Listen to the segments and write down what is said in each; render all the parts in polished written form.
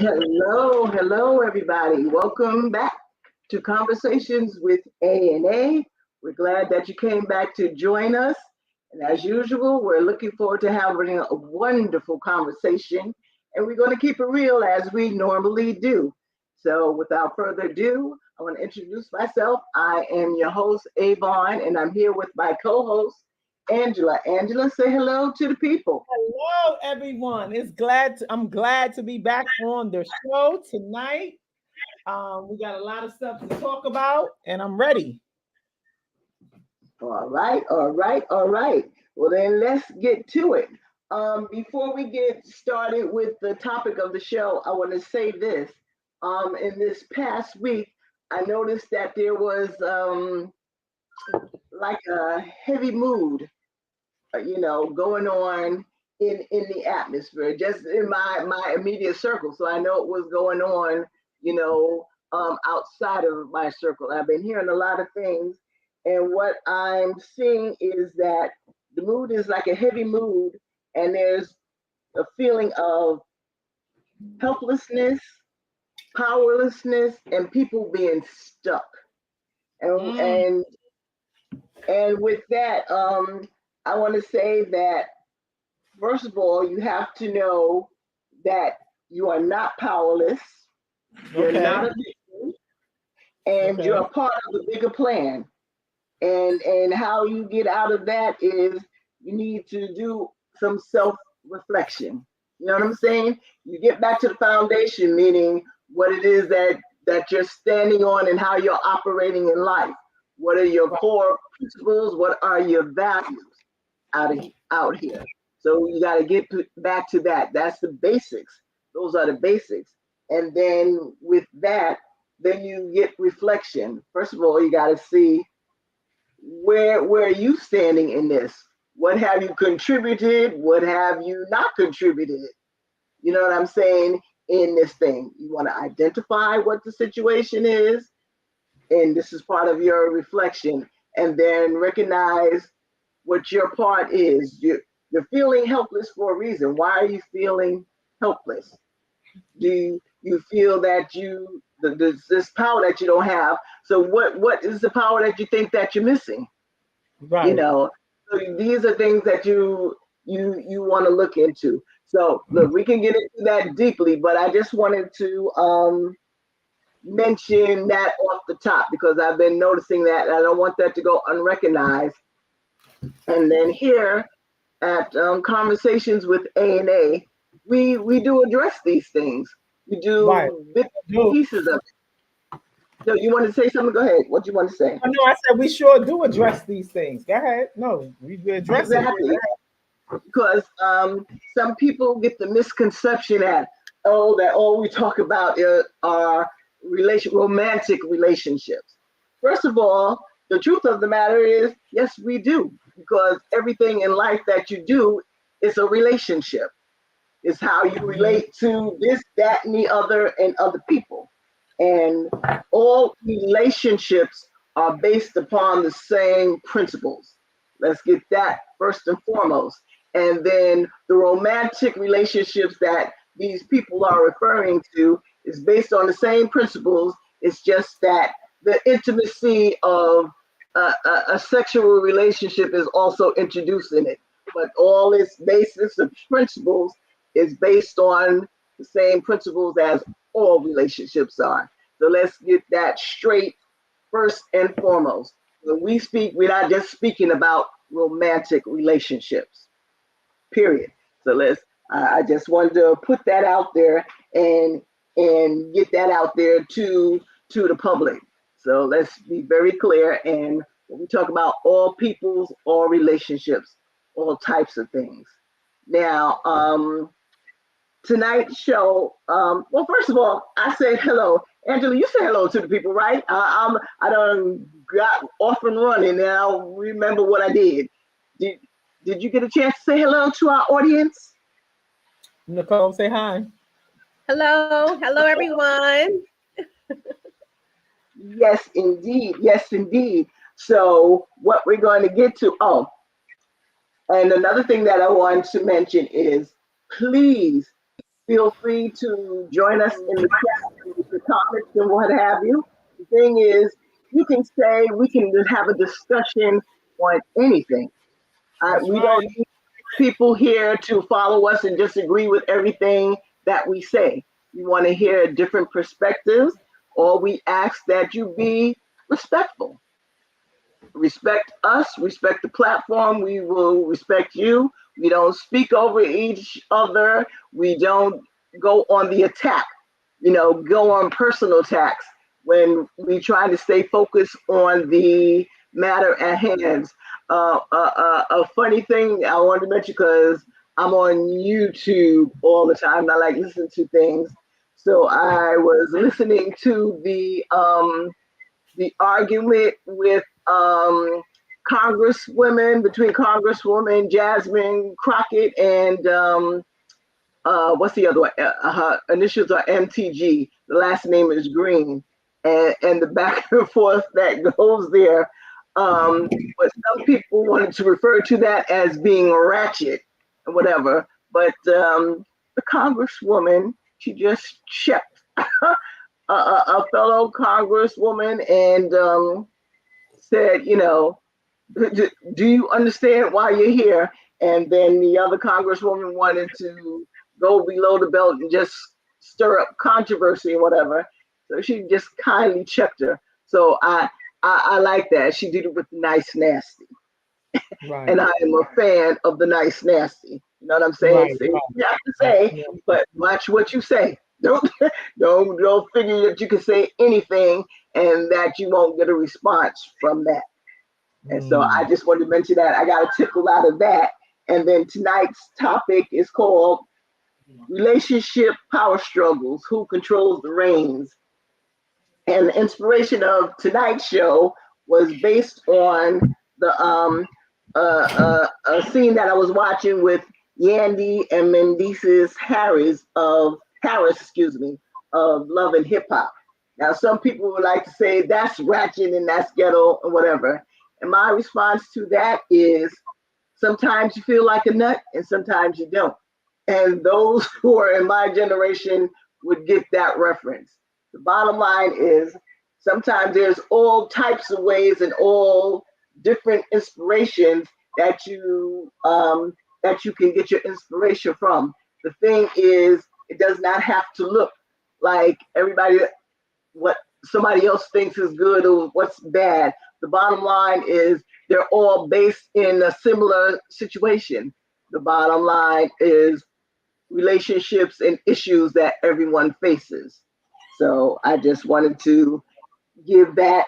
Hello, everybody. Welcome back to Conversations with A and A. We're glad that you came back to join us. And as usual, we're looking forward to having a wonderful conversation. And we're going to keep it real as we normally do. So, without further ado, I want to introduce myself. I am your host, Avon, and I'm here with my co host, Angela. Angela, say hello to the people. Hello, everyone. I'm glad to be back on the show tonight. We got a lot of stuff to talk about, and I'm ready. All right. Well, then let's get to it. Before we get started with the topic of the show, I want to say this. In this past week, I noticed that there was like a heavy mood, going on in the atmosphere, just in my immediate circle. So I know it was going on, outside of my circle. I've been hearing a lot of things, and what I'm seeing is that the mood is like a heavy mood, and there's a feeling of helplessness, powerlessness, and people being stuck. And Mm, and and with that, I want to say that first of all, you have to know that you are not powerless, you're not okay. a victim, and you're Okay. a part of the bigger plan. And how you get out of that is you need to do some self reflection. You know what I'm saying? You get back to the foundation, meaning what it is that you're standing on and how you're operating in life. What are your Right. core principles? What are your values out here? So you got to get back to that. That's the basics. Those are the basics. And then with that, then you get reflection. First of all, you got to see where are you standing in this? What have you contributed? What have you not contributed? You know what I'm saying? In this thing, you want to identify what the situation is, and this is part of your reflection, and then recognize what your part is. You're feeling helpless for a reason. Why are you feeling helpless? Do you feel that there's this power that you don't have? So what is the power that you think that you're missing? you Right. know so these are things that you want to look into. So look, we can get into that deeply, but I just wanted to mention that off the top because I've been noticing that and I don't want that to go unrecognized. And then here at Conversations with A&A, we do address these things. We Right. do bits and Do. pieces of it. So you want to say something? Go ahead. What do you want to say? I know I said we sure do address these things. Go ahead. No, we address it. Exactly. Because some people get the misconception that that all we talk about are romantic relationships. First of all, the truth of the matter is, yes, we do, because everything in life that you do is a relationship. It's how you Mhm. relate to this, that, and the other, and other people. And all relationships are based upon the same principles. Let's get that first and foremost. And then the romantic relationships that these people are referring to is based on the same principles. It's just that the intimacy of a sexual relationship is also introduced in it. But all its basis of principles is based on the same principles as all relationships are. So let's get that straight first and foremost. When we speak, we're not just speaking about romantic relationships, period. So I just wanted to put that out there and get that out there to the public. So let's be very clear. And when we talk about all peoples, all relationships, all types of things. Now, tonight's show. Well, first of all, I said hello, Angela. You say hello to the people, right? I done got off and running, and I remember what I did. Did Did you get a chance to say hello to our audience? Nicole, say hi. Hello, everyone. Yes, indeed. Yes, indeed. So, what we're going to get to? Oh, and another thing that I want to mention is, please Feel free to join us in the chat with the comments and what have you. The thing is, you can say we can just have a discussion on anything. That's We right. don't need people here to follow us and disagree with everything that we say. We want to hear different perspectives, or we ask that you be respectful. Respect us, respect the platform. We will respect you. We don't speak over each other. We don't go on the attack, go on personal attacks when we try to stay focused on the matter at hand. A funny thing I wanted to mention because I'm on YouTube all the time. I like listening to things. So I was listening to the argument with Congresswomen between Congresswoman Jasmine Crockett and what's the other one? Her initials are MTG. The last name is Green, and the back and forth that goes there. But some people wanted to refer to that as being ratchet and whatever. But the Congresswoman, she just checked a fellow Congresswoman and said, do you understand why you're here? And then the other Congresswoman wanted to go below the belt and just stir up controversy and whatever. So she just kindly checked her. So I like that. She did it with nice nasty. Right. And I am a fan of the nice nasty. You know what I'm saying? Right, Say right. what you have to say, Yeah. but watch what you say. Don't figure that you can say anything and that you won't get a response from that. And so I just wanted to mention that. I got a tickle out of that. And then tonight's topic is called Relationship Power Struggles, Who Controls the Reins? And the inspiration of tonight's show was based on a scene that I was watching with Yandy and Mendeecees Harris, of Love and Hip Hop. Now, some people would like to say that's ratchet and that's ghetto and whatever. And my response to that is sometimes you feel like a nut and sometimes you don't. And those who are in my generation would get that reference. The bottom line is sometimes there's all types of ways and all different inspirations that you can get your inspiration from. The thing is, it does not have to look like what somebody else thinks is good or what's bad. The bottom line is they're all based in a similar situation. The bottom line is relationships and issues that everyone faces. So I just wanted to give that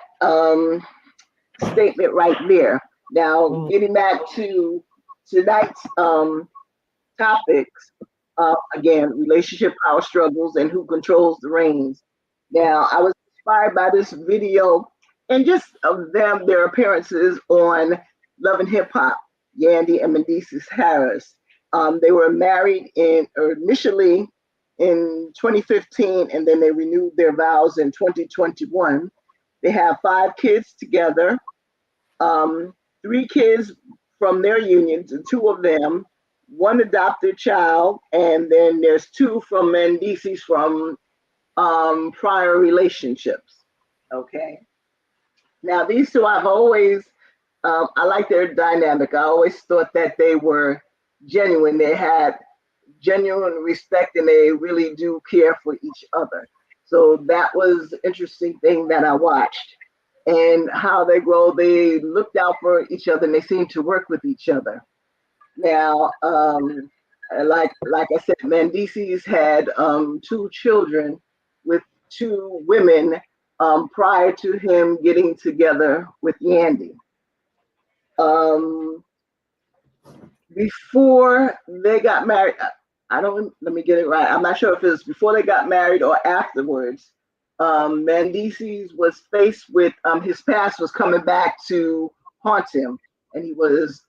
statement right there. Now, getting back to tonight's topics, again, relationship power struggles and who controls the reins. Now, I was inspired by this video and just of their appearances on Love and Hip Hop, Yandy and Mendeecees Harris. They were married initially in 2015, and then they renewed their vows in 2021. They have 5 kids together, 3 kids from their unions, and 2 of them, 1 adopted child, and then there's 2 from Mendeecees from prior relationships. Okay. Now these 2, I've always, I like their dynamic. I always thought that they were genuine. They had genuine respect and they really do care for each other. So that was an interesting thing that I watched. And how they grow, they looked out for each other and they seemed to work with each other. Now, like I said, Mendeecees had 2 children with 2 women prior to him getting together with Yandy. Before they got married, let me get it right. I'm not sure if it was before they got married or afterwards. Mendeecees was faced with his past was coming back to haunt him, and he was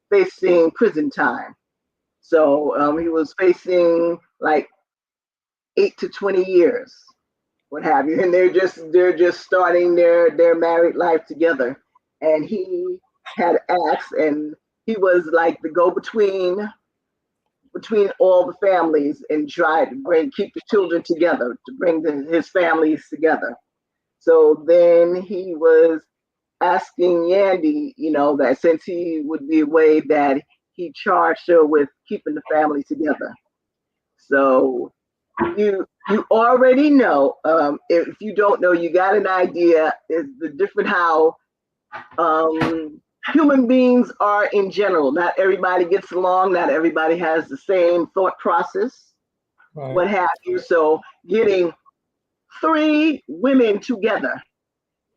facing prison time. So he was facing like 8 to 20 years, what have you, and they're just starting their married life together. And he had asked, and he was like the go-between between all the families and try to keep the children together, to bring his families together. So then he was asking Yandy, that since he would be away, that he charged her with keeping the family together. So you already know. If you don't know, you got an idea. Is the different how human beings are in general. Not everybody gets along. Not everybody has the same thought process. Right. What have you? So getting 3 women together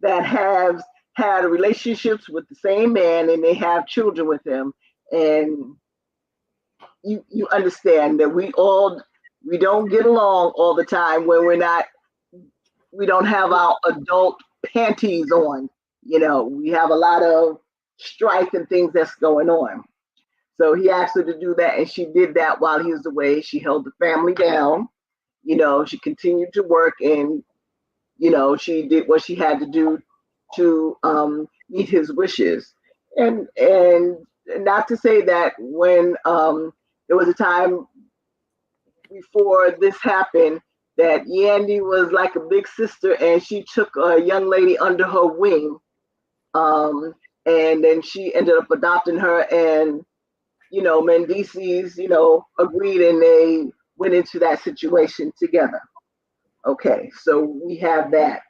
that have had relationships with the same man and they have children with him, and you understand that we don't get along all the time when we don't have our adult panties on. We have a lot of strife and things that's going on. So he asked her to do that, and she did that while he was away. She held the family down. She continued to work, and she did what she had to do to meet his wishes. And not to say that when there was a time before this happened that Yandy was like a big sister, and she took a young lady under her wing, and then she ended up adopting her, and Mendices agreed, and they went into that situation together. Okay, so we have that.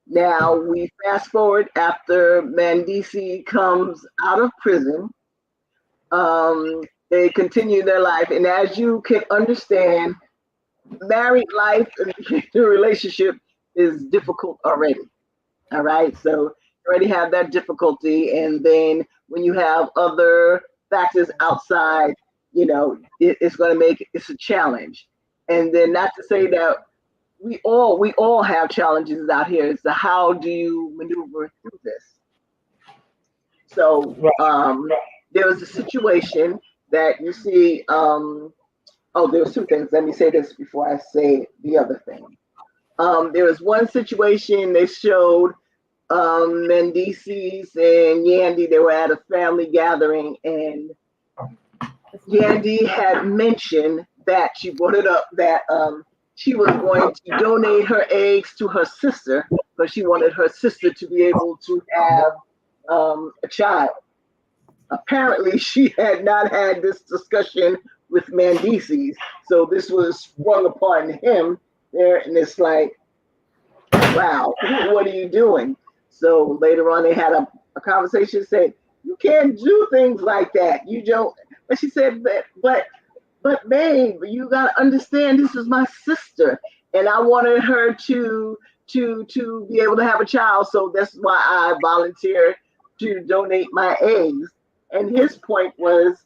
Now we fast forward after Mendici comes out of prison. They continue their life, and as you can understand, married life and the relationship is difficult already. All right, so you already have that difficulty, and then when you have other factors outside, it's going to make it's a challenge. And then not to say that we all have challenges out here. So how do you maneuver through this? So there was a situation that you see. There was 2 things. Let me say this before I say the other thing. There was one situation they showed Mendices and Yandy. They were at a family gathering, and Yandy had mentioned that she brought it up that she was going to donate her eggs to her sister, but she wanted her sister to be able to have a child. Apparently, she had not had this discussion with Mendices, so this was sprung upon him there, and it's like, wow, what are you doing? So later on, they had a conversation saying, you can't do things like that. You don't. But she said, but babe, you gotta understand, this is my sister, and I wanted her to be able to have a child, so that's why I volunteered to donate my eggs. And his point was,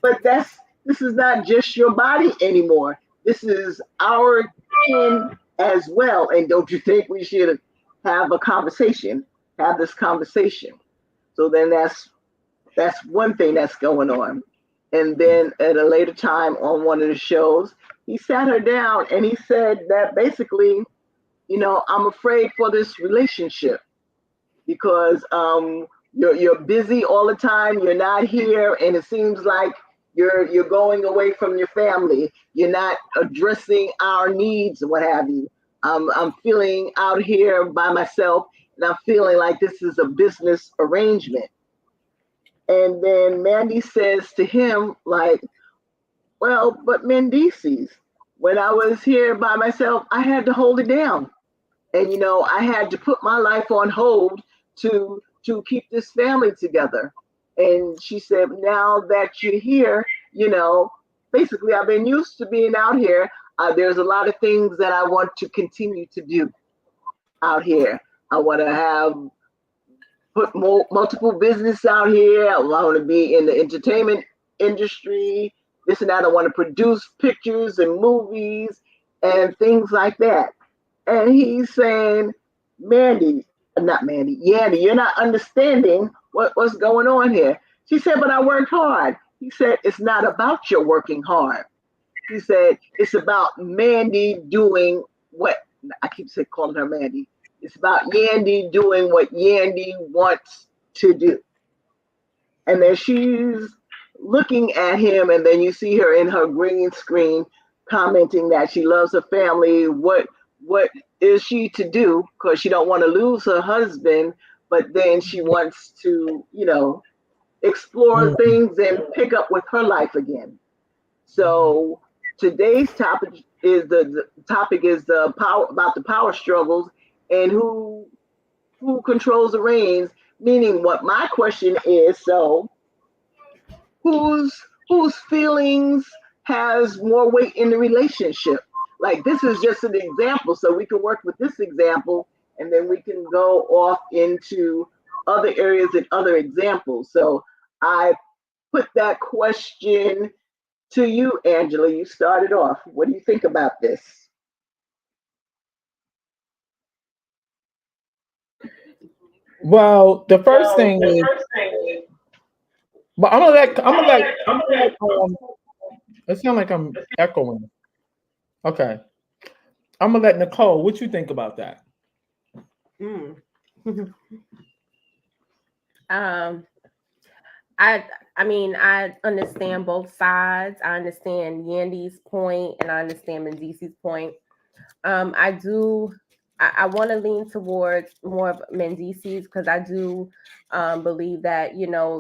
but this is not just your body anymore. This is our kin as well. And don't you think we should have this conversation? So then that's one thing that's going on. And then at a later time on one of the shows, he sat her down and he said that basically, I'm afraid for this relationship because you're busy all the time. You're not here, and it seems like you're going away from your family. You're not addressing our needs and what have you. I'm feeling out here by myself, and I'm feeling like this is a business arrangement. And then Mandy says to him, like, well, but Mendices, when I was here by myself, I had to hold it down. And, I had to put my life on hold to keep this family together. And she said, now that you're here, basically I've been used to being out here. There's a lot of things that I want to continue to do out here. I want to put multiple business out here. I want to be in the entertainment industry, this and that. I want to produce pictures and movies and things like that. And he's saying, Yandy, you're not understanding what's going on here. She said, but I worked hard. He said, it's not about your working hard. He said, it's about Mandy doing what, I keep calling her Mandy. It's about Yandy doing what Yandy wants to do. And then she's looking at him, and then you see her in her green screen commenting that she loves her family. What is she to do? Because she don't want to lose her husband, but then she wants to, explore Mm. things and pick up with her life again. So today's topic is the topic is the power about the power struggles and who controls the reins. Meaning, what my question is: so whose feelings has more weight in the relationship? Like, this is just an example, so we can work with this example, and then we can go off into other areas and other examples. So I put that question to you, Angela. You started off. What do you think about this? Well, the first thing is, but it sounds like I'm echoing. Okay. I'm gonna let Nicole, what you think about that? Mm. um, I mean, I understand both sides. I understand Yandy's point, and I understand Mendici's point. I do. I want to lean towards more of Mendici's because I do believe that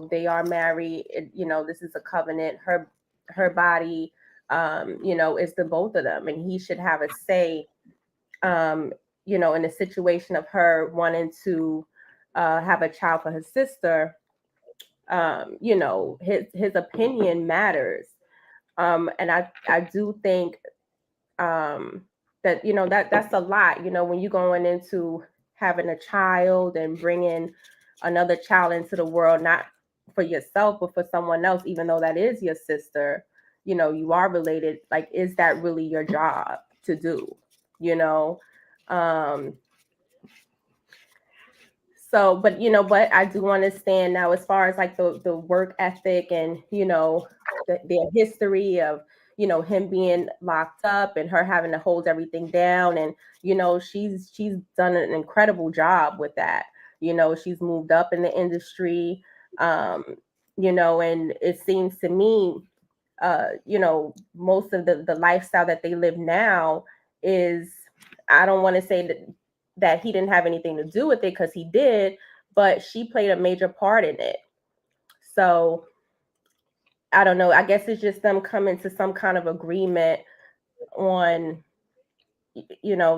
they are married. This is a covenant. Her body, is the both of them, and he should have a say. In the situation of her wanting to have a child for his sister. His opinion matters. And I do think that that's a lot. When you're going into having a child and bringing another child into the world, not for yourself but for someone else, even though that is your sister, you are related. Like, is that really your job to do? Um, so, but I do understand now, as far as like the work ethic and their history of him being locked up and her having to hold everything down, and she's done an incredible job with that. She's moved up in the industry, and it seems to me, most of the lifestyle that they live now is, I don't want to say that he didn't have anything to do with it, because he did, but she played a major part in it. So I don't know. I guess it's just them coming to some kind of agreement on,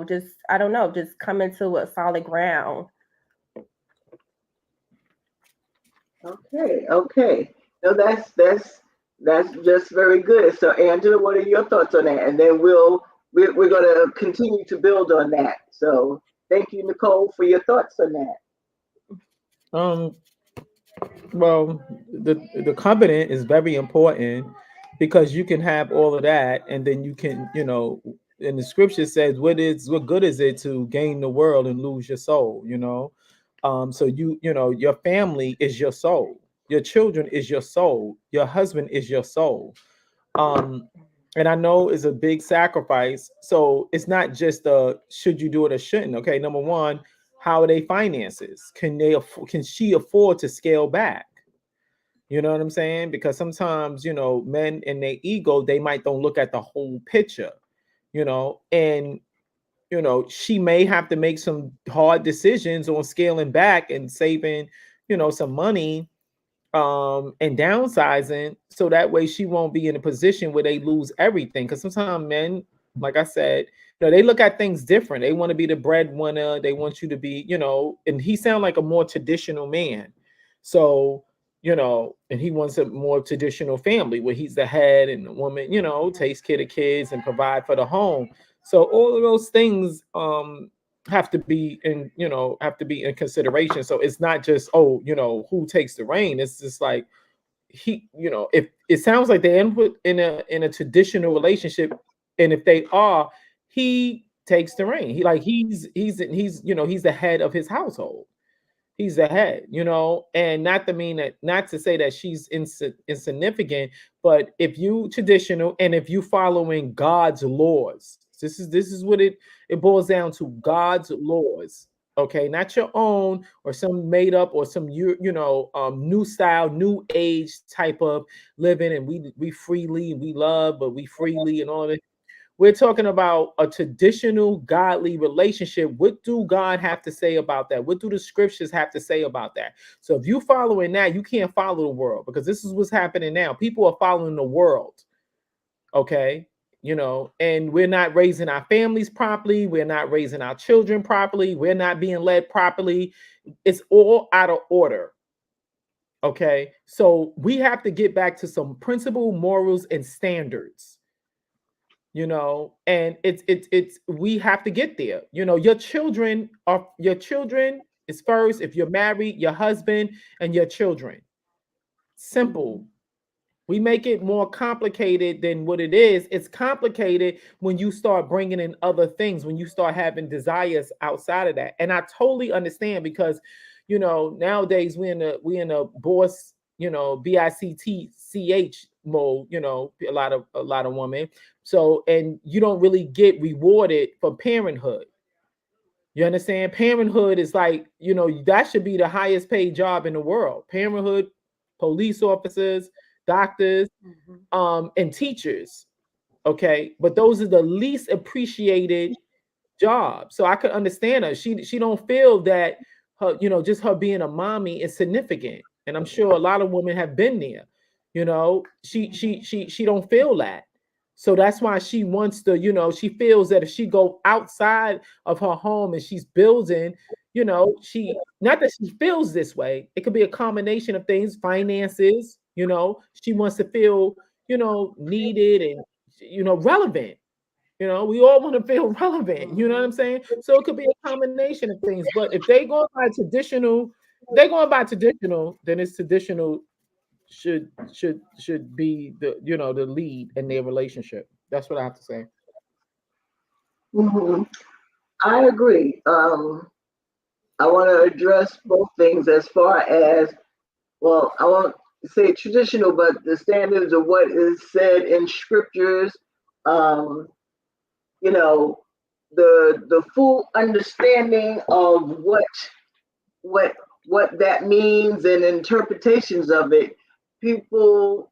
just, I don't know, just coming to a solid ground. Okay. No, that's just very good. So, Angela, what are your thoughts on that? And then we're going to continue to build on that. So, thank you, Nicole, for your thoughts on that. Um, well, the covenant is very important because you can have all of that, and then you can, and the scripture says, what good is it to gain the world and lose your soul? So your family is your soul, your children is your soul, your husband is your soul. Um, and I know it's a big sacrifice. So it's not just should you do it or shouldn't. Okay, number one, how are they finances? Can she afford to scale back? You know what I'm saying? Because sometimes, men in their ego, they might don't look at the whole picture, and she may have to make some hard decisions on scaling back and saving, some money, and downsizing, so that way she won't be in a position where they lose everything. Because sometimes men, like I said, they look at things different. They want to be the breadwinner. They want you to be, and he sound like a more traditional man. So, and he wants a more traditional family where he's the head and the woman, takes care of kids and provide for the home. So all of those things have to be in consideration. So it's not just, who takes the reign. It's just like if it sounds like they're in a traditional relationship, and if they are, he takes the reign. He's the head of his household. He's the head, and not to say that she's insignificant, but if you traditional and if you following God's laws, this is what it boils down to, God's laws. Okay, not your own or some made up or some new style, new age type of living, and we freely we love, but we freely and all that. We're talking about a traditional godly relationship. What do God have to say about that? What do the scriptures have to say about that? So if you following that, you can't follow the world, because this is what's happening now. People are following the world. Okay. And we're not raising our families properly. We're not raising our children properly. We're not being led properly. It's all out of order. Okay. So we have to get back to some principle, morals, and standards. And it's we have to get there. Your children is first. If you're married, your husband and your children. Simple. We make it more complicated than what it is. It's complicated when you start bringing in other things, when you start having desires outside of that. And I totally understand, because nowadays we in a boss, BICTCH mode, a lot of women. So, and you don't really get rewarded for parenthood. You understand? Parenthood is like, that should be the highest paid job in the world. Parenthood, police officers, doctors, and teachers. Okay. But those are the least appreciated jobs. So I could understand her. She don't feel that her, just her being a mommy is significant. And I'm sure a lot of women have been there. She don't feel that. So that's why she wants to, she feels that if she go outside of her home and she's building, she, not that she feels this way. It could be a combination of things, finances, she wants to feel, needed and, relevant. We all want to feel relevant. You know what I'm saying? So it could be a combination of things. But if they're going by traditional, then it's traditional should be the lead in their relationship. That's what I have to say. Mhm. I agree. I want to address both things as far as, well, I won't say traditional, but the standards of what is said in scriptures. Um, you know, the full understanding of what what that means and interpretations of it. People,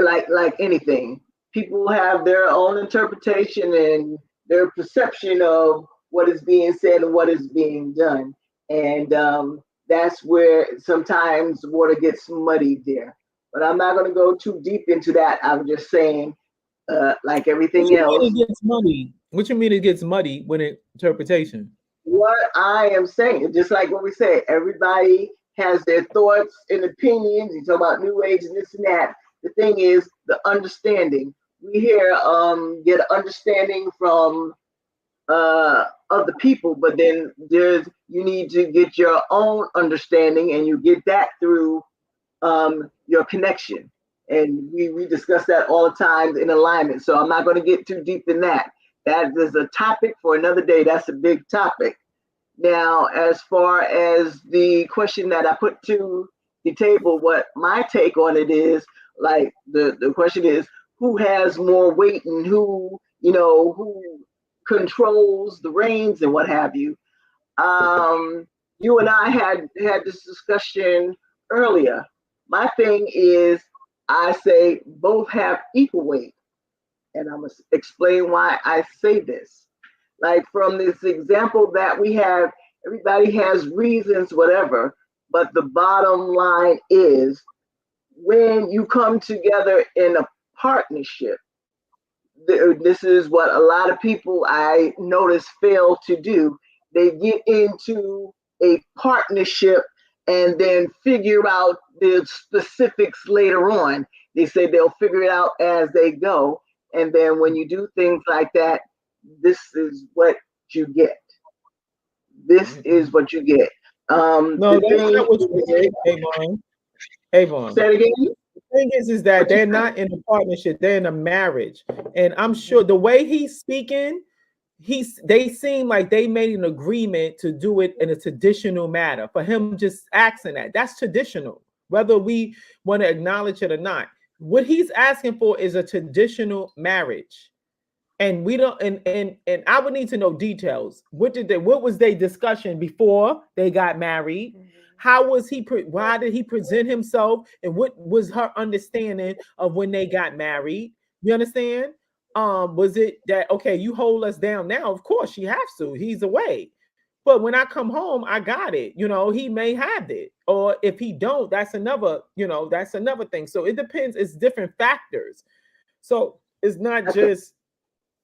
like anything, people have their own interpretation and their perception of what is being said and what is being done, and that's where sometimes water gets muddied there. But I'm not going to go too deep into that. I'm just saying, like What everything you mean else, it gets muddy? What you mean it gets muddy when interpretation? what I am saying, just like what we say, everybody has their thoughts and opinions. You talk about new age and this and that. The thing is the understanding. We here get understanding from other people, but then you need to get your own understanding, and you get that through your connection. And we discuss that all the time in alignment. So I'm not going to get too deep in that. That is a topic for another day. That's a big topic. Now, as far as the question that I put to the table, what my take on it is, like the question is, who has more weight and who controls the reins and what have you. You and I had this discussion earlier. My thing is, I say both have equal weight, and I'm gonna explain why I say this. Like from this example that we have, everybody has reasons, whatever, but the bottom line is when you come together in a partnership, this is what a lot of people I notice fail to do. They get into a partnership and then figure out the specifics later on. They say they'll figure it out as they go. And then when you do things like that, this is what you get. This is what you get. No, The that's thing not what you is, say, Avon. Avon. say it again. The thing is that they're not in a partnership; they're in a marriage. And I'm sure the way he's speaking, they seem like they made an agreement to do it in a traditional manner. For him just asking that's traditional, whether we want to acknowledge it or not. What he's asking for is a traditional marriage. and we don't, and I would need to know details. What was their discussion before they got married? How was why did he present himself, and what was her understanding of when they got married? You understand? Was it that, okay, you hold us down now? Of course she has to. He's away. But when I come home, I got it. He may have it. Or if he don't, that's another thing. So it depends. It's different factors. So it's not Okay. just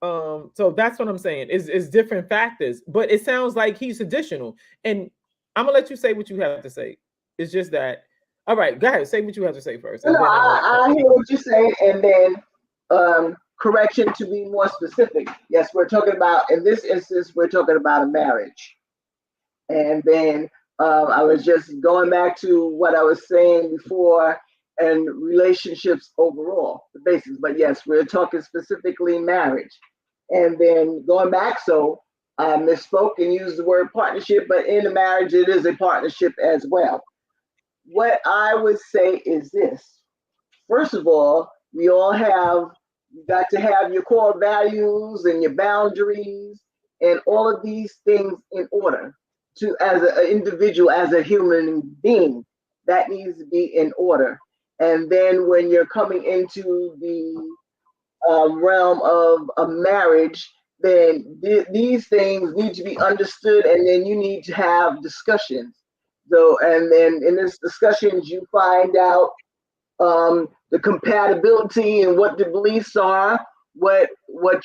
so that's what I'm saying. It's different factors, but it sounds like he's additional. And I'm gonna let you say what you have to say. It's just that, all right, go ahead, say what you have to say first, No, and no, then I hear what you're saying, and then correction to be more specific. Yes, we're talking about, in this instance, we're talking about a marriage. And then I was just going back to what I was saying before and relationships overall, the basics. But yes, we're talking specifically marriage. And then going back, so I misspoke and used the word partnership, but in a marriage, it is a partnership as well. What I would say is this. First of all, you got to have your core values and your boundaries and all of these things in order to, as an individual, as a human being, that needs to be in order. And then when you're coming into the realm of a marriage, then these things need to be understood, and then you need to have discussions. So, and then in this discussions, you find out the compatibility and what the beliefs are, what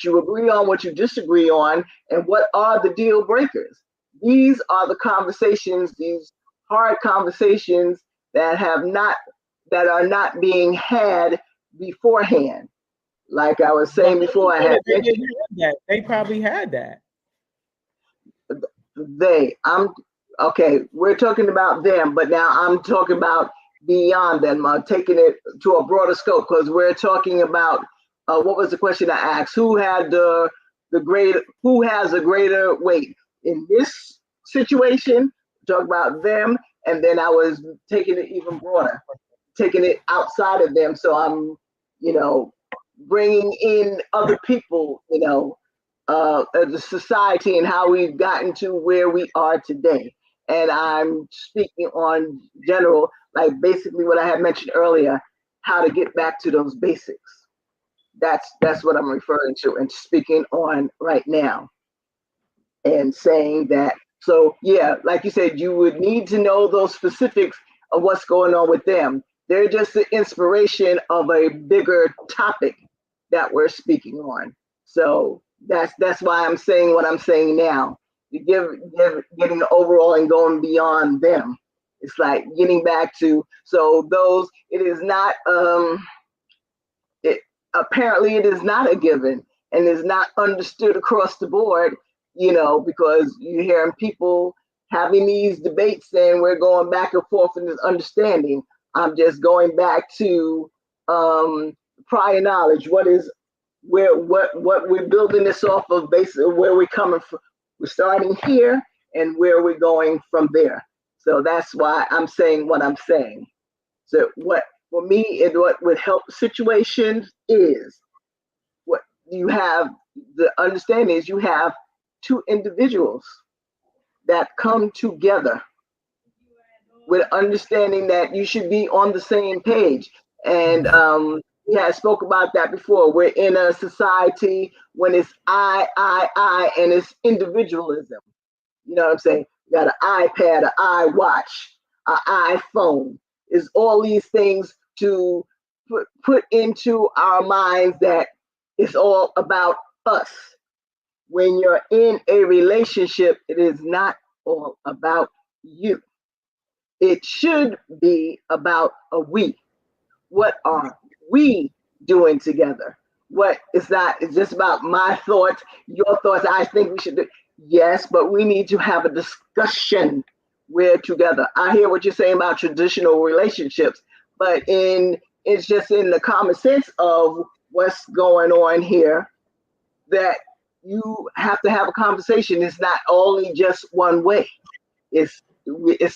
you agree on, what you disagree on, and what are the deal breakers. These are the conversations, these hard conversations that are not being had beforehand. Like I was saying before, I had mentioned they probably had that. I'm okay. We're talking about them, but now I'm talking about beyond them. Taking it to a broader scope, because we're talking about what was the question I asked? Who had Who has a greater weight in this situation? Talk about them, and then I was taking it even broader, taking it outside of them. So I'm, you know, bringing in other people, the society and how we've gotten to where we are today. And I'm speaking on general, like basically what I had mentioned earlier, how to get back to those basics. That's what I'm referring to and speaking on right now. And saying that, so yeah, like you said, you would need to know those specifics of what's going on with them. They're just the inspiration of a bigger topic that we're speaking on. So that's why I'm saying what I'm saying now. You getting the overall and going beyond them. It's like getting back to, so those, it is not it apparently it is not a given and is not understood across the board, because you're hearing people having these debates saying we're going back and forth in this understanding. I'm just going back to prior knowledge. What we're building this off of, basically where we're coming from. We're starting here and where we're going from there. So that's why I'm saying what I'm saying. So what for me and what would help situations is what you have, the understanding is you have two individuals that come together with understanding that you should be on the same page. And we had spoke about that before. We're in a society when it's I, and it's individualism. You know what I'm saying? You got an iPad, an iWatch, an iPhone. Is all these things to put into our minds that it's all about us. When you're in a relationship, it is not all about you. It should be about a we. What are we doing together? What it's not, it's just about my thoughts, your thoughts. I think we should do. Yes, but we need to have a discussion. We're together. I hear what you're saying about traditional relationships, but it's just in the common sense of what's going on here that you have to have a conversation. It's not only just one way. It's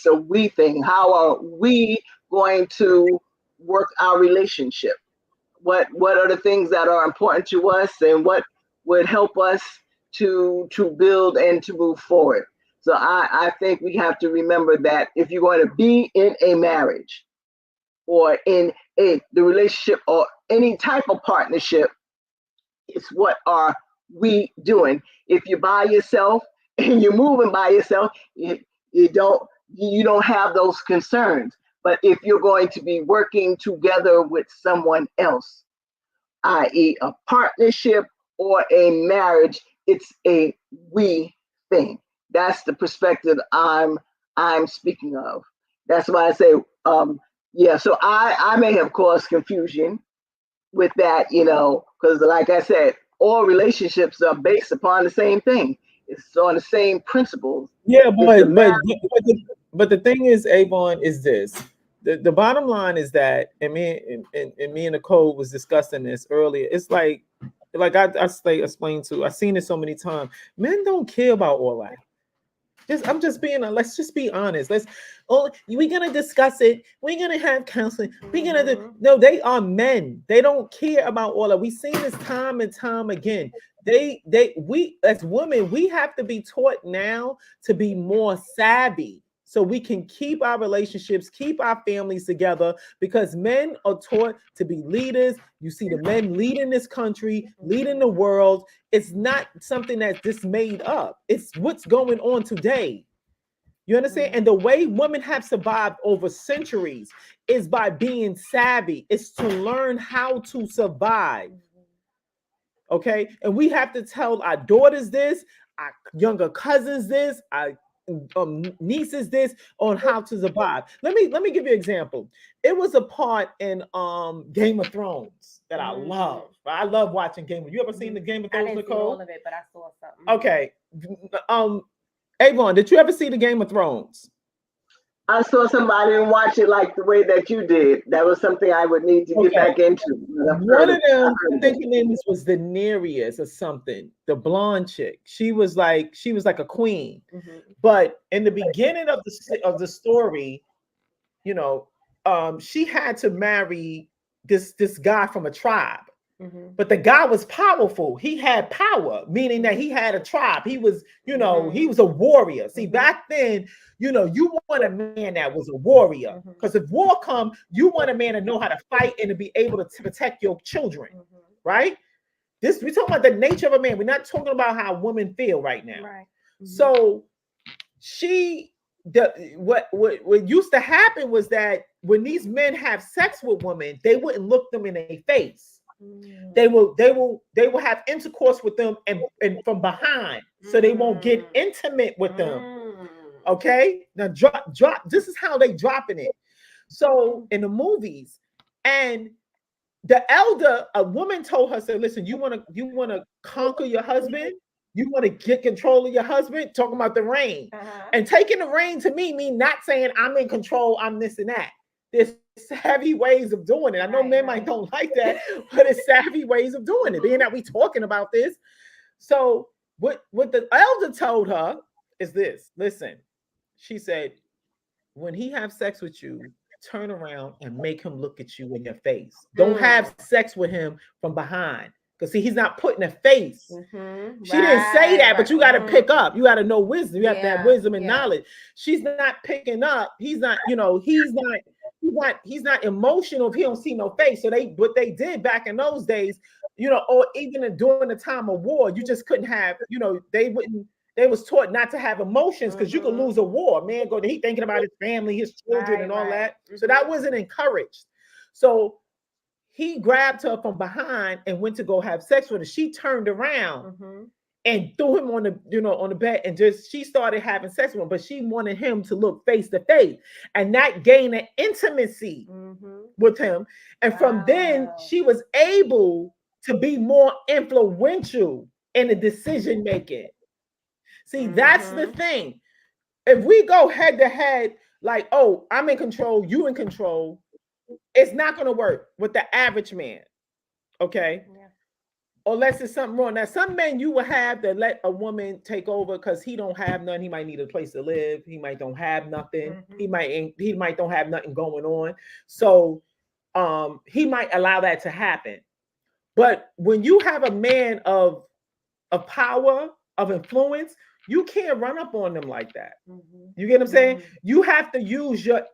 a we thing. How are we going to work our relationship? What are the things that are important to us, and what would help us to build and to move forward. So I think we have to remember that if you're going to be in a marriage or in the relationship or any type of partnership, it's what are we doing? If you're by yourself and you're moving by yourself, you don't have those concerns. But if you're going to be working together with someone else, i.e., a partnership or a marriage, it's a we thing. That's the perspective I'm speaking of. That's why I say, yeah. So I may have caused confusion with that, because like I said, all relationships are based upon the same thing. It's on the same principles. Yeah, It's a but the thing is, Avon, is this. The bottom line is that, and me and Nicole was discussing this earlier. It's like I explained to. I've seen it so many times. Men don't care about all that. I'm just being. Let's just be honest. We're gonna discuss it. We're gonna have counseling. We're gonna do. No, they are men. They don't care about all that. We've seen this time and time again. We as women, we have to be taught now to be more savvy so we can keep our relationships, keep our families together, because men are taught to be leaders. You see the men leading this country, leading the world. It's not something that's just made up. It's what's going on today. You understand? And the way women have survived over centuries is by being savvy. It's to learn how to survive. Okay, and we have to tell our daughters this, our younger cousins this, our nieces this, on how to survive. Let me give you an example. It was a part in Game of Thrones that I love. I love watching Game of. You ever seen the Game of Thrones, I didn't Nicole? see all of it, but I saw something. Okay, Avon, did you ever see the Game of Thrones? I saw somebody and watch it like the way that you did. That was something I would need to get back into. One of them, I think her name was Daenerys or something, the blonde chick. She was like a queen. But in the beginning of the story, she had to marry this guy from a tribe. But the guy was powerful. He had power, meaning that he had a tribe. He was, he was a warrior. See, back then, you want a man that was a warrior, because if war comes, you want a man to know how to fight and to be able to protect your children, right? We're talking about the nature of a man. We're not talking about how women feel right now. Right. So what used to happen was that when these men have sex with women, they wouldn't look them in their face. They will have intercourse with them and from behind, so they won't get intimate with them. Okay, now drop. This is how they dropping it. So in the movies, and a woman told her, said, "Listen, you want to conquer your husband. You want to get control of your husband." Talking about the reign, and taking the reign to me mean not saying I'm in control. I'm this and that. There's savvy ways of doing it. I know men might don't like that, but it's savvy ways of doing it. Being that we talking about this, so what the elder told her is this. Listen, she said, when he have sex with you, turn around and make him look at you in your face. Don't have sex with him from behind. Because see, he's not putting a face. She didn't say that, but you got to pick up. You got to know wisdom. You have to have wisdom and knowledge. She's not picking up. He's not, he's not emotional if he don't see no face. So what they did back in those days, or even during the time of war, you just couldn't have, they was taught not to have emotions, because you could lose a war. Man, he thinking about his family, his children, and all that. So that wasn't encouraged. So he grabbed her from behind and went to go have sex with her. She turned around and threw him on the bed, and she started having sex with him. But she wanted him to look face to face, and that gained an intimacy with him. And from then, she was able to be more influential in the decision making. See, that's the thing. If we go head to head, like, oh, I'm in control, you in control, it's not going to work with the average man. Okay. Yeah. Unless there's something wrong. Now, some men you will have to let a woman take over because he don't have none. He might need a place to live. He might don't have nothing. He might don't have nothing going on. So he might allow that to happen. But when you have a man of of power, of influence, you can't run up on them like that. Mhm. You get what I'm saying? Mhm. You have to use your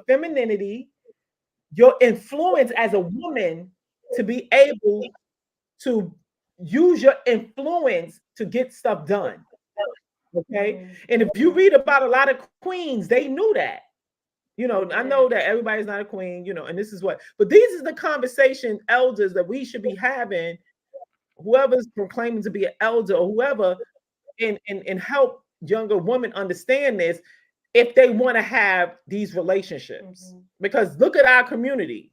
femininity, your influence as a woman to be able to use your influence to get stuff done. Okay. Mhm. And if you read about a lot of queens, they knew that. You know, I know that everybody's not a queen, you know, and this is what, but these is the conversation, elders, that we should be having, whoever's proclaiming to be an elder or whoever, and help younger women understand this if they want to have these relationships. Mhm. Because look at our community.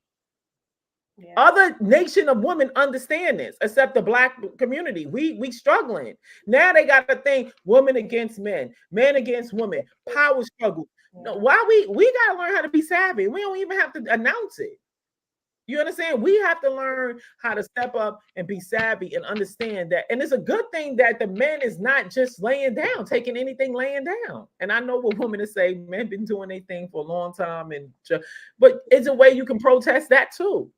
Yeah. Other nation of women understand this, except the Black community. We struggling. Now they got to think women against men, men against women, power struggle. No, Yeah. why we got to learn how to be savvy. We don't even have to announce it. You understand? We have to learn how to step up and be savvy and understand that. And it's a good thing that the man is not just laying down, taking anything laying down. And I know what women to say, men been doing their thing for a long time, but it's a way you can protest that too.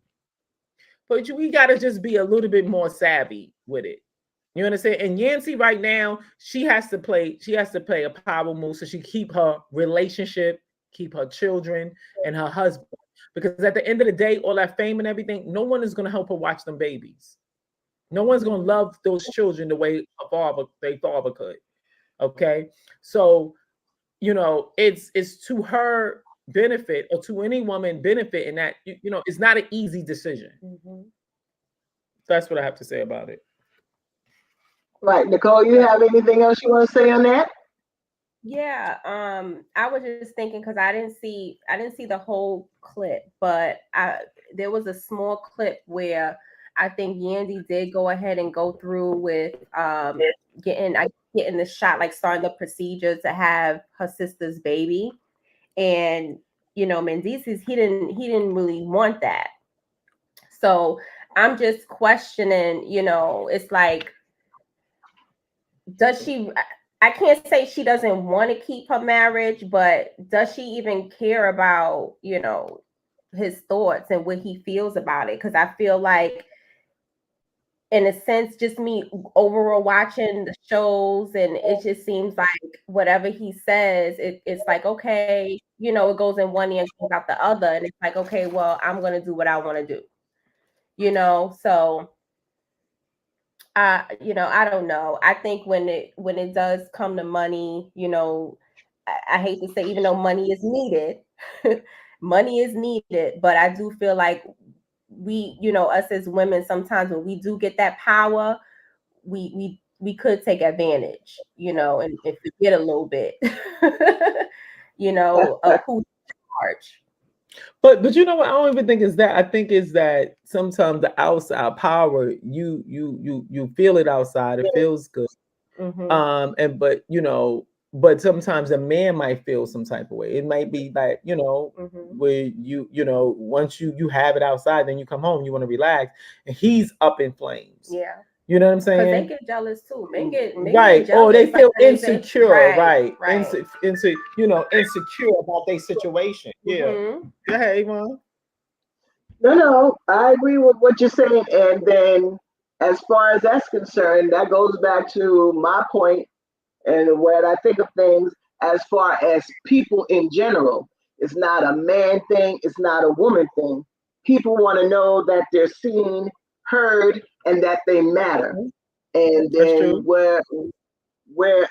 But we got to just be a little bit more savvy with it. You understand? And Yancy right now, she has to play a power move so she keep her relationship, keep her children and her husband. Because at the end of the day, all that fame and everything, no one is going to help her watch them babies. No one's going to love those children the way their father could. Okay. So, you know, it's to her benefit or to any woman benefit in that, you know, it's not an easy decision. Mhm. That's what I have to say about it. Right, Nicole, you have anything else you want to say on that? Yeah, I was just thinking because I didn't see the whole clip, but there was a small clip where I think Yandy did go ahead and go through with getting the shot, like starting the procedure to have her sister's baby, and you know, Mendeecees he didn't really want that, so I'm just questioning, you know, it's like, does she, I can't say she doesn't want to keep her marriage, but does she even care about, you know, his thoughts and what he feels about it? Because I feel like, in a sense, just me overall watching the shows, and it just seems like whatever he says, it's like, okay, you know, it goes in one ear and comes out the other. And it's like, okay, well, I'm going to do what I want to do, you know? So, you know, I don't know. I think when it does come to money, you know, I hate to say, even though money is needed, money is needed, but I do feel like we, you know, us as women, sometimes when we do get that power, we could take advantage, you know, and forget a little bit, you know, of who's in charge. But you know what? I don't even think it's that. I think it's that sometimes the outside power, you feel it outside. It feels good. Mm-hmm. And but you know, but sometimes a man might feel some type of way. It might be like, you know, Mm-hmm. where you know, once you have it outside, then you come home, you want to relax, and he's up in flames. Yeah. You know what I'm Because they saying? get jealous too. Men get Right. jealous. Or they Like feel when they say, insecure, right? right. You know, insecure about their situation. Yeah. Mm-hmm. Go ahead, Yvonne. No, I agree with what you're saying. And then, as far as that's concerned, that goes back to my point and when I think of things as far as people in general. It's not a man thing, it's not a woman thing. People want to know that they're seen, heard, and that they matter. And That's then true. where where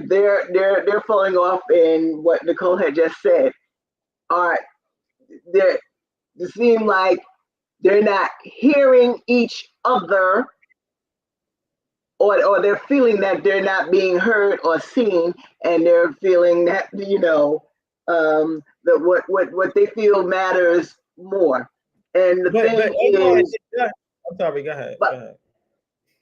they're falling off in what Nicole had just said are they seem like they're not hearing each other, or they're feeling that they're not being heard or seen, and they're feeling that, you know, that what they feel matters more. And the But thing Yvonne, is, I'm sorry. Go ahead. but Go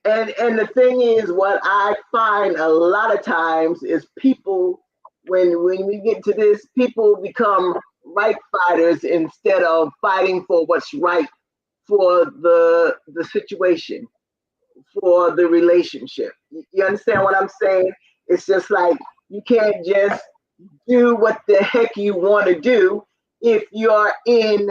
ahead. and the thing is, what I find a lot of times is people, when we get to this, people become right fighters instead of fighting for what's right for the situation, for the relationship. You understand what I'm saying? It's just like you can't just do what the heck you want to do if you're in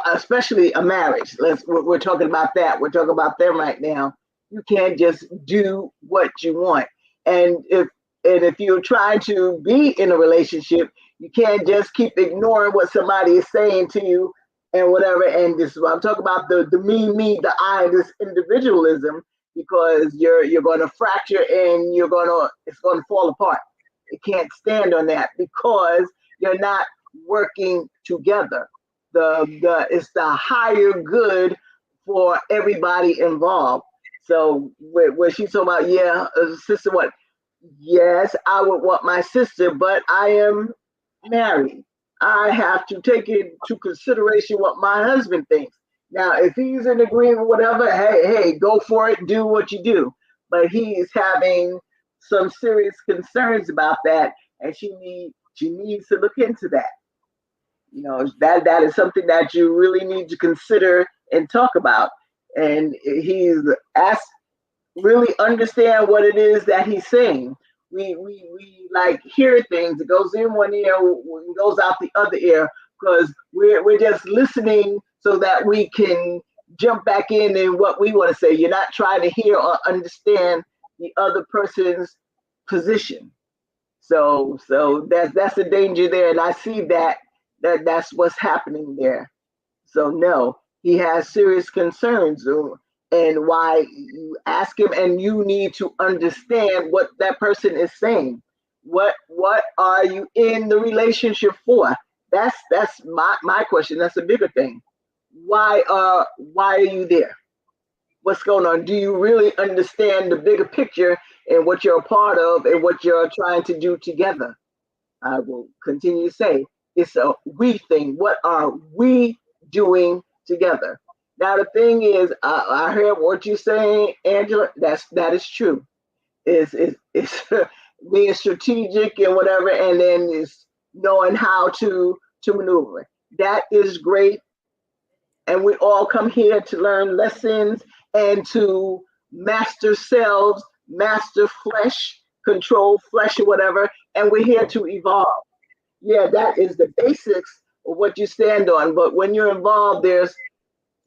especially a marriage. We're talking about that. We're talking about them right now. You can't just do what you want. And if you're trying to be in a relationship, you can't just keep ignoring what somebody is saying to you and whatever. And this is what I'm talking about, the me, the I, this individualism, because you're going to fracture and it's going to fall apart. It can't stand on that because you're not working together. It's the higher good for everybody involved. So where she's talking about, yeah, sister, what? Yes, I would want my sister, but I am married. I have to take into consideration what my husband thinks. Now, if he's in agreement, whatever, hey, go for it, do what you do. But he's having some serious concerns about that, and she needs to look into that. You know, that is something that you really need to consider and talk about. And he's asked, really understand what it is that he's saying. We like hear things. It goes in one ear, it goes out the other ear, because we're just listening so that we can jump back in what we want to say. You're not trying to hear or understand the other person's position. So that's the danger there, and I see that's what's happening there. So no, he has serious concerns, and why you ask him, and you need to understand what that person is saying. What are you in the relationship for? That's my question. That's a bigger thing. Why are you there? What's going on? Do you really understand the bigger picture and what you're a part of and what you're trying to do together? I will continue to say it's a we thing. What are we doing together? Now the thing is, I heard what you're saying, Angela. That is true. It's being strategic and whatever, and then is knowing how to maneuver. That is great, and we all come here to learn lessons and to master selves, master flesh, control flesh or whatever, and we're here to evolve. Yeah, that is the basics of what you stand on. But when you're involved, there's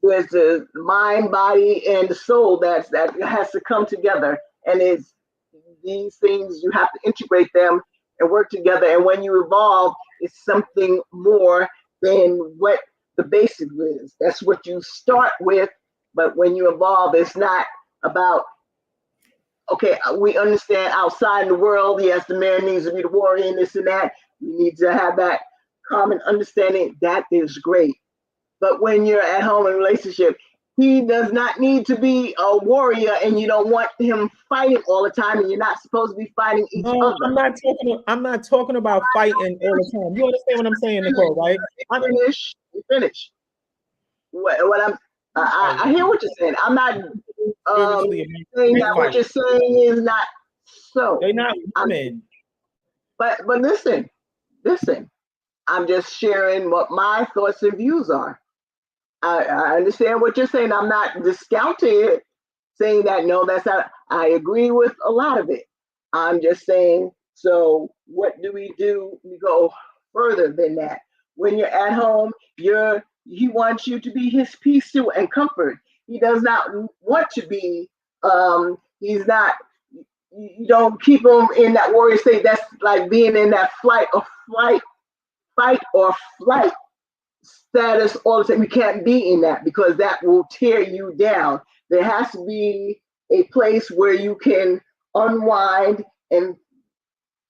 the mind, body, and the soul that has to come together. And it's these things, you have to integrate them and work together. And when you evolve, it's something more than what the basic is. That's what you start with. But when you evolve, it's not about, okay, we understand outside in the world, yes, the man needs to be the warrior and this and that. You need to have that common understanding. That is great. But when you're at home in a relationship, he does not need to be a warrior, and you don't want him fighting all the time, and you're not supposed to be fighting each other. I'm not talking about fighting all the time. You understand what I'm saying, Nicole, right? Finish. I hear what you're saying. I'm not saying that what you're saying is not so. They're not women. But listen. I'm just sharing what my thoughts and views are. I understand what you're saying. I'm not discounting it, saying that no, that's not. I agree with a lot of it. I'm just saying, so what do? We go further than that. When you're at home, he wants you to be his peace too and comfort. He does not want to be, he's not, you don't keep him in that warrior state. That's like being in that fight or flight status all the time. You can't be in that because that will tear you down. There has to be a place where you can unwind and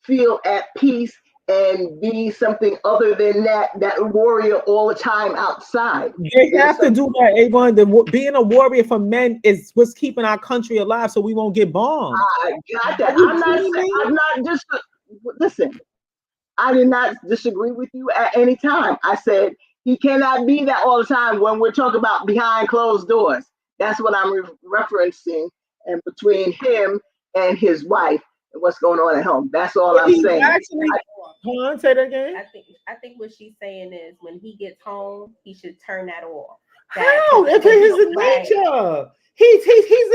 feel at peace and be something other than that warrior all the time outside. They have to do that, Avon. Being a warrior for men is what's keeping our country alive, so we won't get bombed. I got that. Listen, I did not disagree with you at any time. I said he cannot be that all the time when we're talking about behind closed doors. That's what I'm referencing, and between him and his wife and what's going on at home. That's all I'm saying. Say that again. I think what she's saying is when he gets home, he should turn that off. How? If it is nature. He's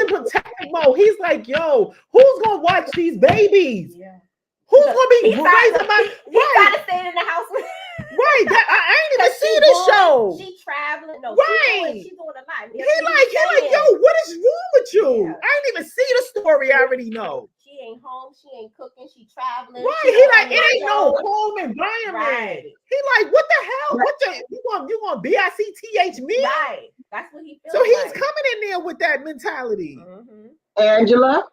in protective mode. He's like, yo, who's gonna watch these babies? Yeah. Who's gonna be raising my? He gotta stay in the house with. Right. I ain't even 'Cause see she the going- show. She traveling. No, Right. she's doing a lot. He like, yo, what is wrong with you? Yeah. I ain't even see the story. I already know. She ain't home. She ain't cooking. She traveling. Right. She He on like, the it ain't no show. home environment. Right. He like, what the hell? What the you gonna BICTH me? Right. That's what he feels So he's like. coming in there with that mentality. Mhm. Angela,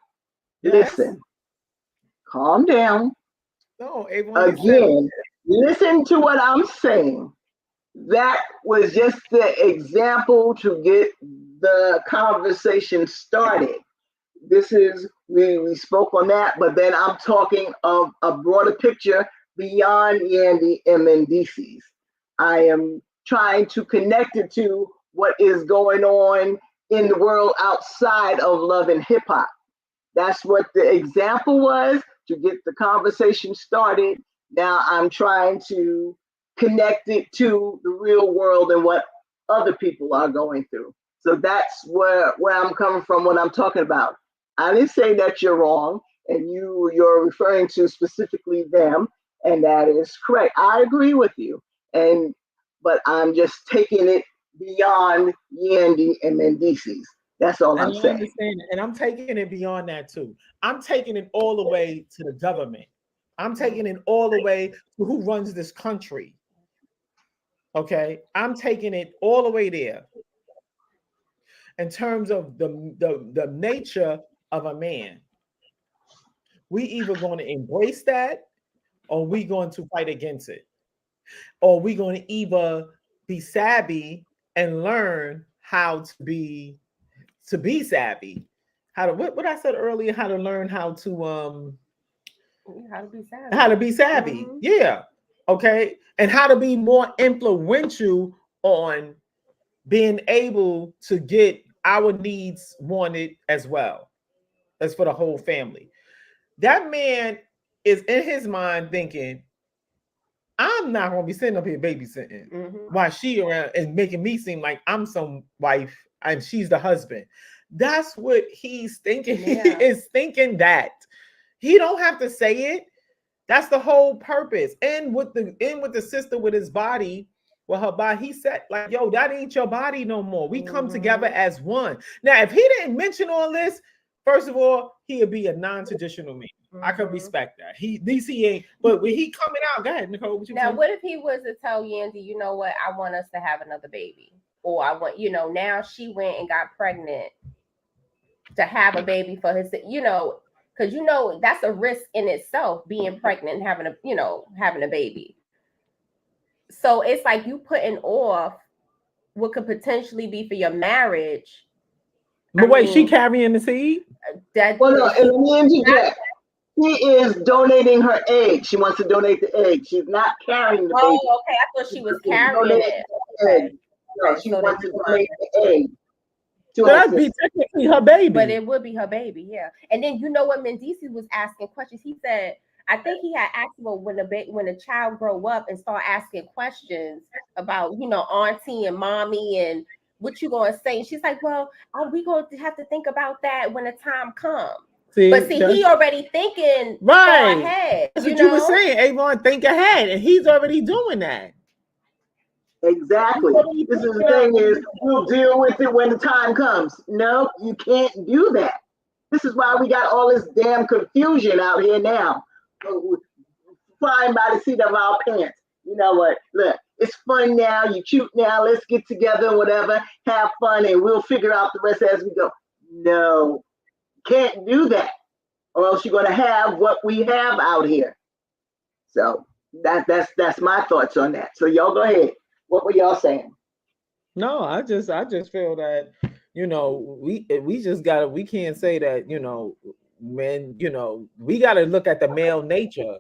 Yes. listen, calm down. No, Avon, you said Again, listen to what I'm saying. That was just the example to get the conversation started. This is, we spoke on that, but then I'm talking of a broader picture beyond Yandy and Mendices. I am trying to connect it to what is going on in the world outside of love and hip hop. That's what the example was to get the conversation started. Now I'm trying to connect it to the real world and what other people are going through. So that's where I'm coming from when I'm talking about. I didn't say that you're wrong, and you're referring to specifically them, and that is correct. I agree with you, but I'm just taking it beyond Yandy and Mendices. That's all I'm and I saying. understand, and I'm taking it beyond that too. I'm taking it all the way to the government. I'm taking it all the way to who runs this country. Okay, I'm taking it all the way there. In terms of the nature of a man, we either going to embrace that, or we going to fight against it, or we going to either be savvy and learn how to be savvy. How to what I said earlier, how to learn how to be savvy. Mhm. Yeah. Okay. And how to be more influential on being able to get our needs wanted as well as for the whole family. That man is in his mind thinking, I'm not gonna be sitting up here babysitting Mhm. while she around and making me seem like I'm some wife and she's the husband. That's what he's thinking. Yeah. He is thinking that. He don't have to say it. That's the whole purpose. And with the sister with his body, with her body, he said, like, yo, that ain't your body no more. We come together as one. Now, if he didn't mention all this, first of all, he'd be a non-traditional man. I could respect that. At least he ain't, but when he coming out, go ahead, Nicole. What you Now, saying? what if he was to tell Yandy, you know what, I want us to have another baby, or I want, now she went and got pregnant to have a baby for his, because that's a risk in itself, being pregnant and having a baby. So it's like you putting off what could potentially be for your marriage. But wait, she carrying the seed? Well, no, and let me interject. She is donating her egg. She wants to donate the egg. She's not carrying the baby. Oh, okay. I thought she was carrying it. Okay. No, she wants to donate the egg. So that'd be technically her baby. But it would be her baby, yeah. And then you know what Mendices was asking questions. He said, I think he had asked, well, when a child grow up and start asking questions about, auntie and mommy and what you gonna say. And she's like, well, we gonna have to think about that when the time comes. But he already thinking far ahead. That's what you were saying, Avon, think ahead, and he's already doing that. Exactly. This is the thing is, we'll deal with it when the time comes. No, you can't do that. This is why we got all this damn confusion out here now. Flying by the seat of our pants. You know what? Look, it's fun now. You cute now. Let's get together and whatever. Have fun, and we'll figure out the rest as we go. No, can't do that, or else you're going to have what we have out here. So that's my thoughts on that. So y'all go ahead. What were y'all saying? No, I just feel that, we can't say that, men, we got to look at the male nature,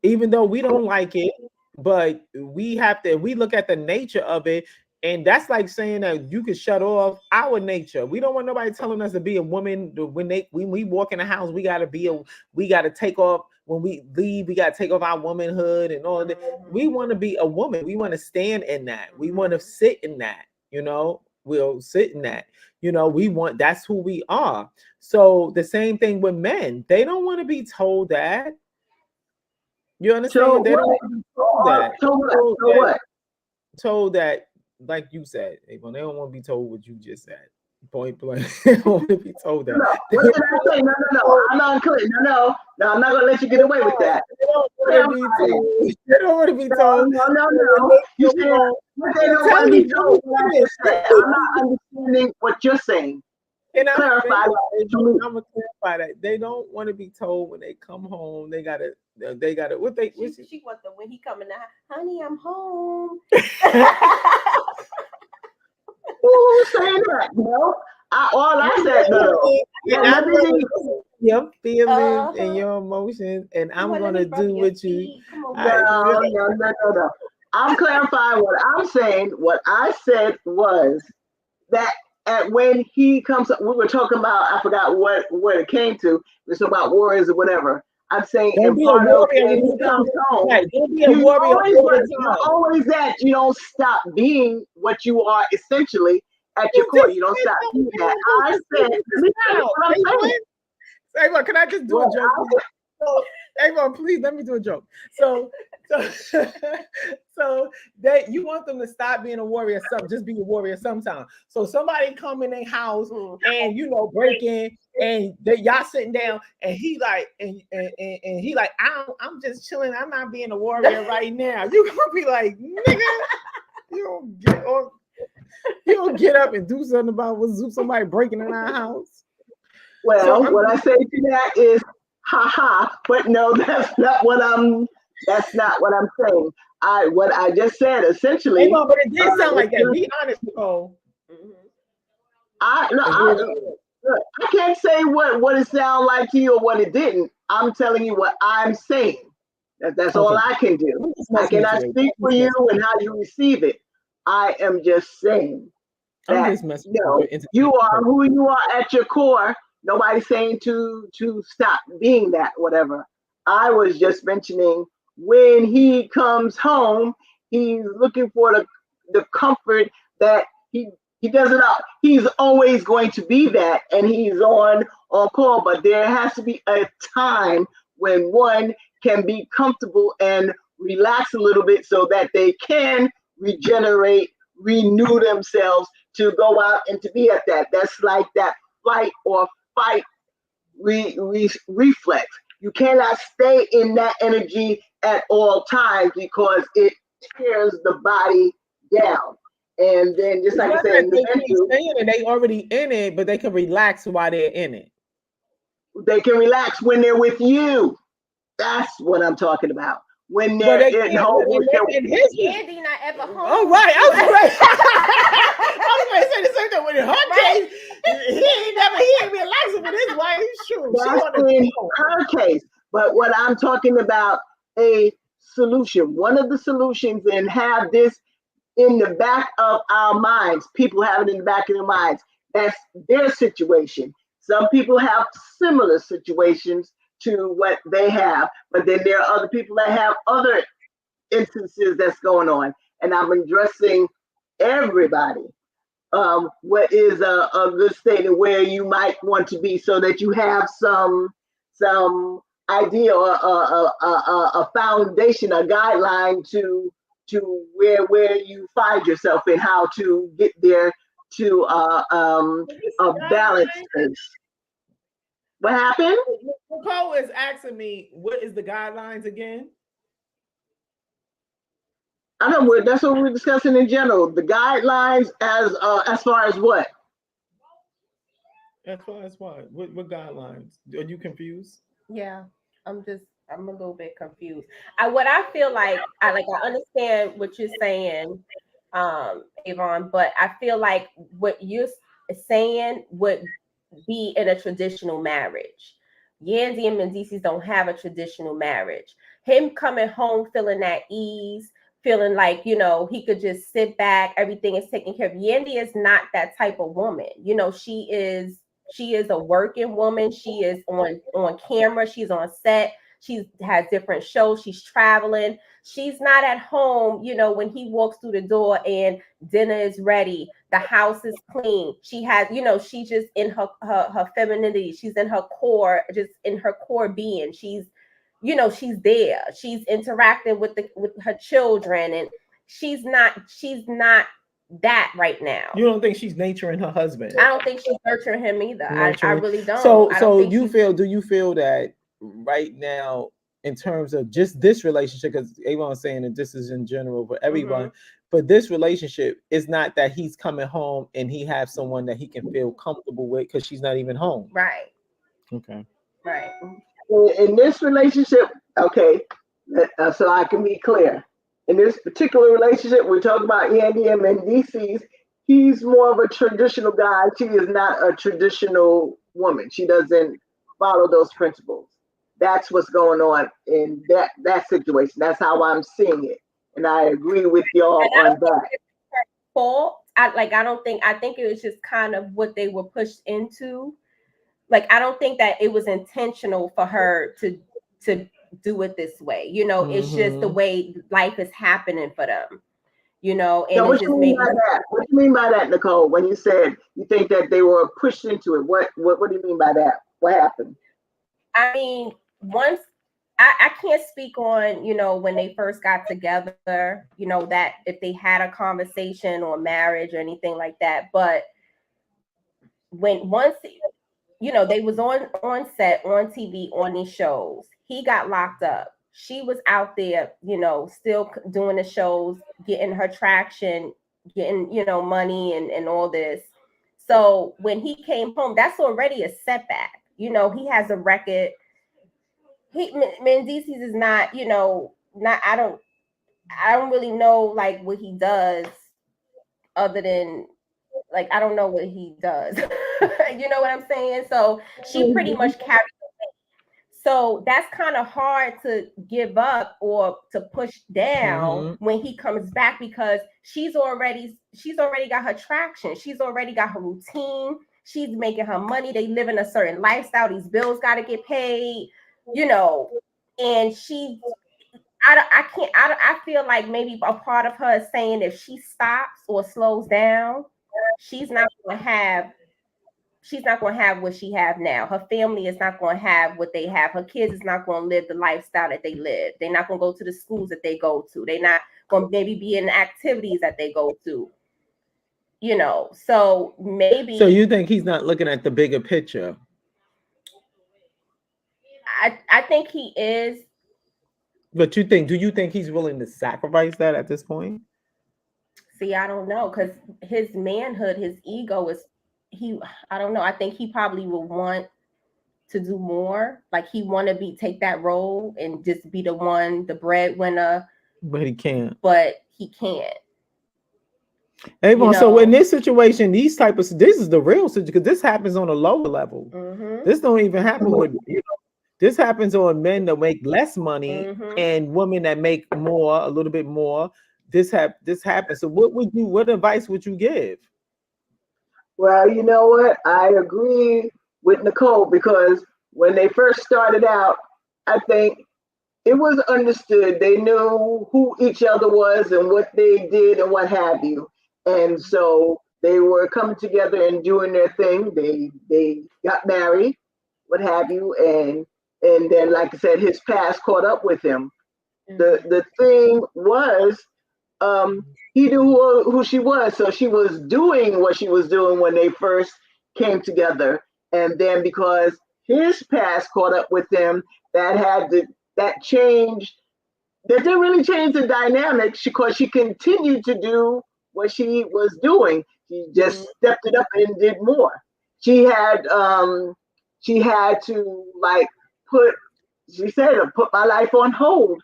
even though we don't like it, but we look at the nature of it. And that's like saying that you could shut off our nature. We don't want nobody telling us to be a woman. When we walk in the house, we got to take off. When we leave, we got to take off our womanhood and all of that. We want to be a woman. We want to stand in that. We want to sit in that, we'll sit in that, that's who we are. So the same thing with men. They don't want to be told that. You understand? So They don't what? want to be told that. So what? Told So that, what? told that, like you said, Avon, they don't want to be told what you just said. Point blank. They don't want to be told that. No, what did I say? No. I'm not clear. No. I'm not gonna let you get away with that. They don't want to be told. They don't want to be told. No. You said they don't want to be told what I just said. I'm not understanding what you're saying. And I'm Clarify that to me. gonna clarify that they don't want to be told when they come home. They gotta what they. She wants when he coming out, honey, I'm home. Who's saying that? No, all I said no. And I'm gonna your feelings and your emotions, and I'm gonna do what you. No. I'm clarifying what I'm saying. What I said was that when he comes up, we were talking about, I forgot what it came to. It was about warriors or whatever. I'm saying, don't be a warrior when he comes home. Right. Don't be a warrior. You're always that. You don't stop being what you are essentially at your core. You don't stop being that. I said, let me tell you what I'm saying. Avon, can I just do a joke? Avon, please let me do a joke. So that you want them to stop being a warrior, just be a warrior sometime. So somebody come in their house and break in, and y'all sitting down, and he like and he like, I'm just chilling. I'm not being a warrior right now. You gonna be like, nigga, you don't get up and do something about somebody breaking in our house. Well, so what I say to that is, but no, that's not what I'm saying. What I just said essentially. But it did sound like that. Be honest, Nicole. I can't say what it sounded like to you or what it didn't. I'm telling you what I'm saying. That's all I can do. I cannot speak for you and how you receive it. I am just saying that you are who you are at your core. Nobody's saying to stop being that, whatever. I was just mentioning when he comes home, he's looking for the comfort that he doesn't. He's always going to be that, and he's on call. But there has to be a time when one can be comfortable and relax a little bit, so that they can regenerate, renew themselves to go out and to be at that. That's like that flight or fight reflex. You cannot stay in that energy at all times because it tears the body down. And then just like I said, they already in it, but they can relax while they're in it. They can relax when they're with you. That's what I'm talking about. When they're in home with Yandy not ever home. Oh, right. I was going to say the same thing. When in her case, he ain't relaxing with his wife. True. That's in her case. But what I'm talking about, a solution. One of the solutions, and have this in the back of our minds. People have it in the back of their minds. That's their situation. Some people have similar situations to what they have, but then there are other people that have other instances that's going on. And I'm addressing everybody. What is a good state of where you might want to be, so that you have some idea or a foundation, a guideline to where you find yourself and how to get there to a balanced space. What happened? Nicole is asking me, what is the guidelines again? I know that's what we're discussing in general. The guidelines as far as what? As far as what? What guidelines? Are you confused? Yeah, I'm a little bit confused. What I feel like I understand what you're saying, Avon, but I feel like what you're saying would be in a traditional marriage. Yandy and Mendeecees don't have a traditional marriage. Him coming home feeling at ease, feeling like, he could just sit back, everything is taken care of. Yandy is not that type of woman. She is a working woman. She is on camera. She's on set. She has different shows. She's traveling. She's not at home, when he walks through the door and dinner is ready. The house is clean. She has, she's just in her femininity. She's in her core, just in her core being. She's, you know, she's there, she's interacting with her children, and she's not that right now. You don't think she's nurturing her husband? I don't think she's nurturing him either. I really don't. So I don't think do you feel that right now, in terms of just this relationship, because Avon's saying that this is in general for everyone, but this relationship is not that he's coming home and he has someone that he can feel comfortable with because she's not even home. Right. Okay. Right. In this relationship, okay, so I can be clear. In this particular relationship, we're talking about Andy and Mendeecees. He's more of a traditional guy. She is not a traditional woman. She doesn't follow those principles. That's what's going on in that situation. That's how I'm seeing it, and I agree with y'all on that. Fault. I think it was just kind of what they were pushed into. Like, I don't think that it was intentional for her to do it this way. You know, it's just the way life is happening for them. You know, and so what you mean by that? What do you mean by that, Nicole? When you said you think that they were pushed into it, what do you mean by that? What happened? I mean, once I can't speak on, you know, when they first got together, you know, that if they had a conversation or marriage or anything like that, but once you know, they was on set, on TV, on these shows, he got locked up. She was out there, you know, still doing the shows, getting her traction, getting, you know, money and all this. So when he came home, that's already a setback. You know, he has a record. Mendeecees is not, you know, I don't really know like what he does other than like, I don't know what he does. You know what I'm saying? So she pretty much carried the weight. So that's kind of hard to give up or to push down when he comes back, because she's already got her traction. She's already got her routine. She's making her money. They live in a certain lifestyle. These bills got to get paid, you know, and I feel like maybe a part of her is saying if she stops or slows down, she's not going to have what she have now. Her family is not going to have what they have. Her kids is not going to live the lifestyle that they live. They're not going to go to the schools that they go to. They're not going to maybe be in the activities that they go to. You know, so maybe. So you think he's not looking at the bigger picture? I think he is. But do you think he's willing to sacrifice that at this point? See, I don't know, because his manhood, his ego is, I don't know. I think he probably will want to do more. Like, he want to take that role and just be the breadwinner. But he can't. You know? So in this situation, this is the real situation, because this happens on a lower level. This don't even happen with, you know, this happens on men that make less money and women that make more, a little bit more. This happens. So what advice would you give? Well, you know what? I agree with Nicole, because when they first started out, I think it was understood. They knew who each other was and what they did and what have you. And so they were coming together and doing their thing. They got married, what have you. And then, like I said, his past caught up with him. The thing was, he knew who she was, so she was doing what she was doing when they first came together. And then because his past caught up with him, that changed. That didn't really change the dynamics, because she continued to do what she was doing. She just stepped it up and did more. She had to put my life on hold,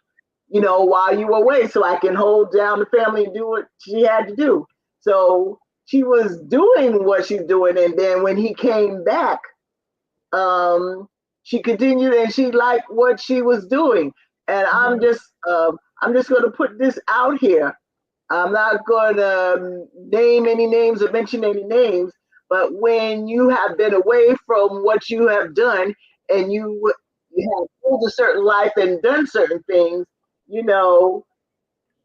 you know, while you were away, so I can hold down the family and do what she had to do. So she was doing what she's doing. And then when he came back, she continued, and she liked what she was doing. And I'm just going to put this out here. I'm not going to name any names or mention any names, but when you have been away from what you have done and you have lived a certain life and done certain things, you know,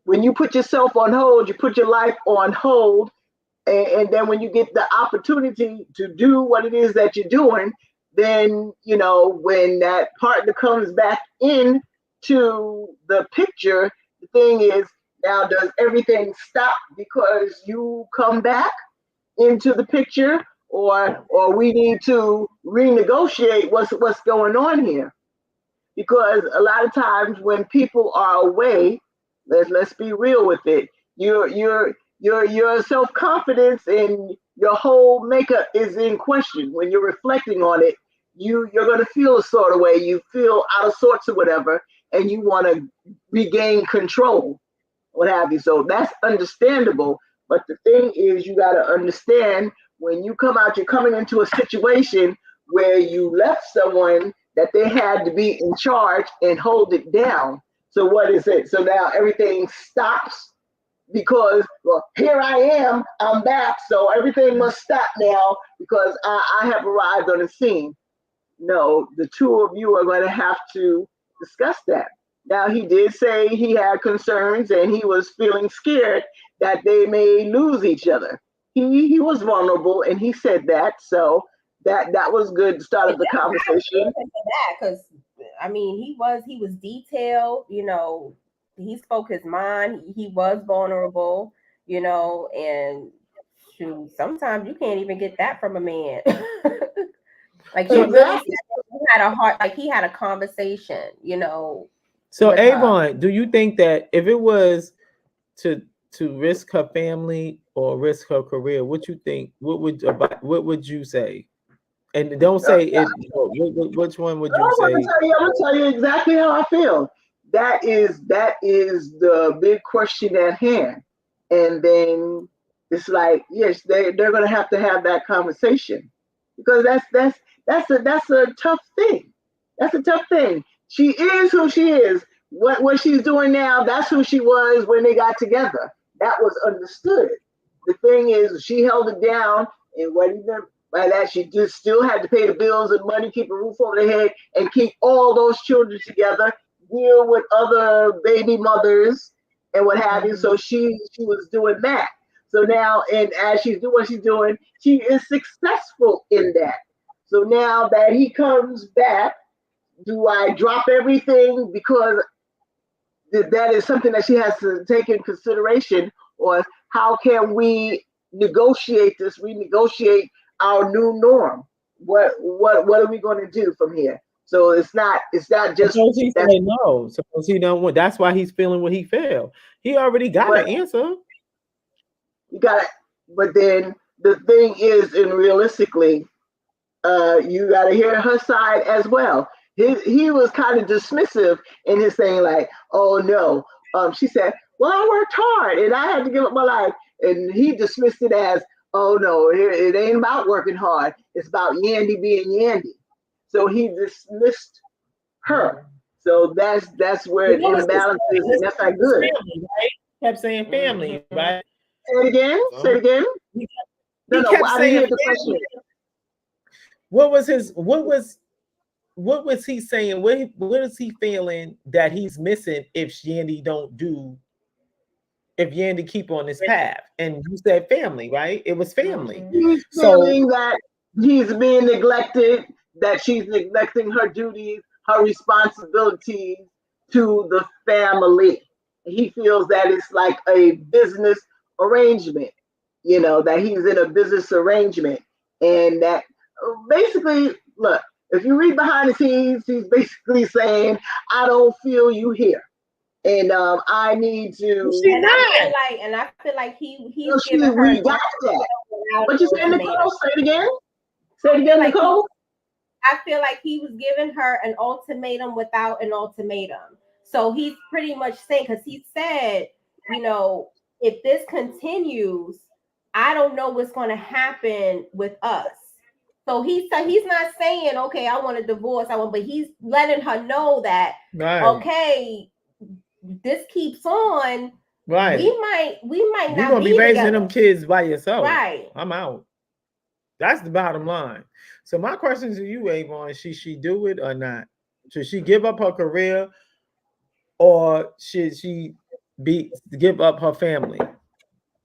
when you put yourself on hold, you put your life on hold. And then when you get the opportunity to do what it is that you're doing, then, you know, when that partner comes back in to the picture, the thing is, now does everything stop because you come back into the picture, or we need to renegotiate what's going on here? Because a lot of times when people are away, let's be real with it, your self-confidence and your whole makeup is in question. When you're reflecting on it, you're going to feel a sort of way, you feel out of sorts or whatever, and you want to regain control, what have you. So that's understandable. But the thing is, you got to understand, when you come out, you're coming into a situation where you left someone that they had to be in charge and hold it down. So what is it? So now everything stops because, well, here I am, I'm back, so everything must stop now because I have arrived on the scene. No, the two of you are going to have to discuss that. Now, he did say he had concerns and he was feeling scared that they may lose each other. He was vulnerable and he said that. So that was good to start of the conversation. Because I mean, he was detailed. You know, he spoke his mind. He was vulnerable. You know, and shoot, sometimes you can't even get that from a man. Like he really had a heart. Like he had a conversation. You know. So Avon, do you think that if it was to risk her family or risk her career, what you think? What would you say? And don't say it. Which one would you say? I'm gonna tell you exactly how I feel. That is the big question at hand. And then it's like, yes, they're gonna have to have that conversation, because that's a tough thing. That's a tough thing. She is who she is. What she's doing now, that's who she was when they got together. That was understood. The thing is, she held it down, and what even by that, she just still had to pay the bills and money, keep a roof over their head, and keep all those children together, deal with other baby mothers and what have you. So she was doing that. So now, and as she's doing what she's doing, she is successful in that. So now that he comes back, do I drop everything because that is something that she has to take in consideration, or how can we renegotiate our new norm? What are we going to do from here? So it's not just. Suppose he say no. Suppose he don't want. That's why he's feeling what he felt. He already got an answer. You got it, but then the thing is, and realistically, you got to hear her side as well. He was kind of dismissive in his saying, like, oh no. She said, well, I worked hard and I had to give up my life. And he dismissed it as, oh no, it ain't about working hard. It's about Yandy being Yandy. So he dismissed her. So that's where it imbalances, and that's not good. Family, right? Kept saying family, right? Say it again. Say it again. No, I didn't hear the question. What was he saying? What is he feeling that he's missing if Yandy keep on this path? And you said family, right? It was family. He's feeling that he's being neglected, that she's neglecting her duties, her responsibilities to the family. He feels that it's like a business arrangement, you know, that he's in a business arrangement. And that basically, look, if you read behind the scenes, he's basically saying, I don't feel you here. And I need to. I feel like he's giving her. Got that. What you saying, Nicole? Say it again. Say it again, Nicole. I feel like he was giving her an ultimatum without an ultimatum. So he's pretty much saying, because he said, you know, if this continues, I don't know what's going to happen with us. So he's not saying, okay, I want a divorce, but he's letting her know that, okay, this keeps on. Right. We might You're not gonna be be raising together. them kids by yourself. Right. I'm out. That's the bottom line. So my question to you, Avon, should she do it or not? Should she give up her career, or should she give up her family?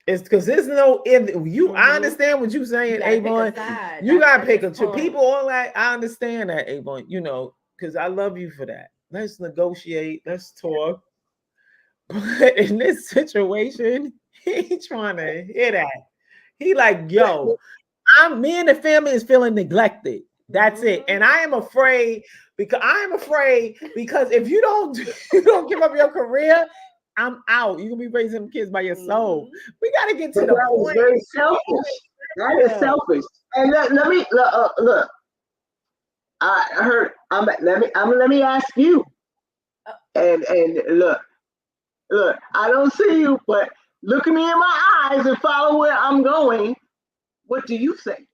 It's because there's no if you. I Mhm. understand what you're saying, You gotta pick a Avon. side. You That's gotta pick a his two point. people. All that I understand that, Avon. You know, because I love you for that. Let's negotiate. Let's talk. But in this situation, he ain't trying to hear that. He like, yo, me and the family is feeling neglected. That's it. And I am afraid because if you don't you don't give up your career, I'm out. You're gonna be raising kids by yourself. We gotta get to But the that is point. very selfish. That is Yeah. selfish. And let me look. I heard. Let me ask you. And look. I don't see you, but look at me in my eyes and follow where I'm going. What do you think?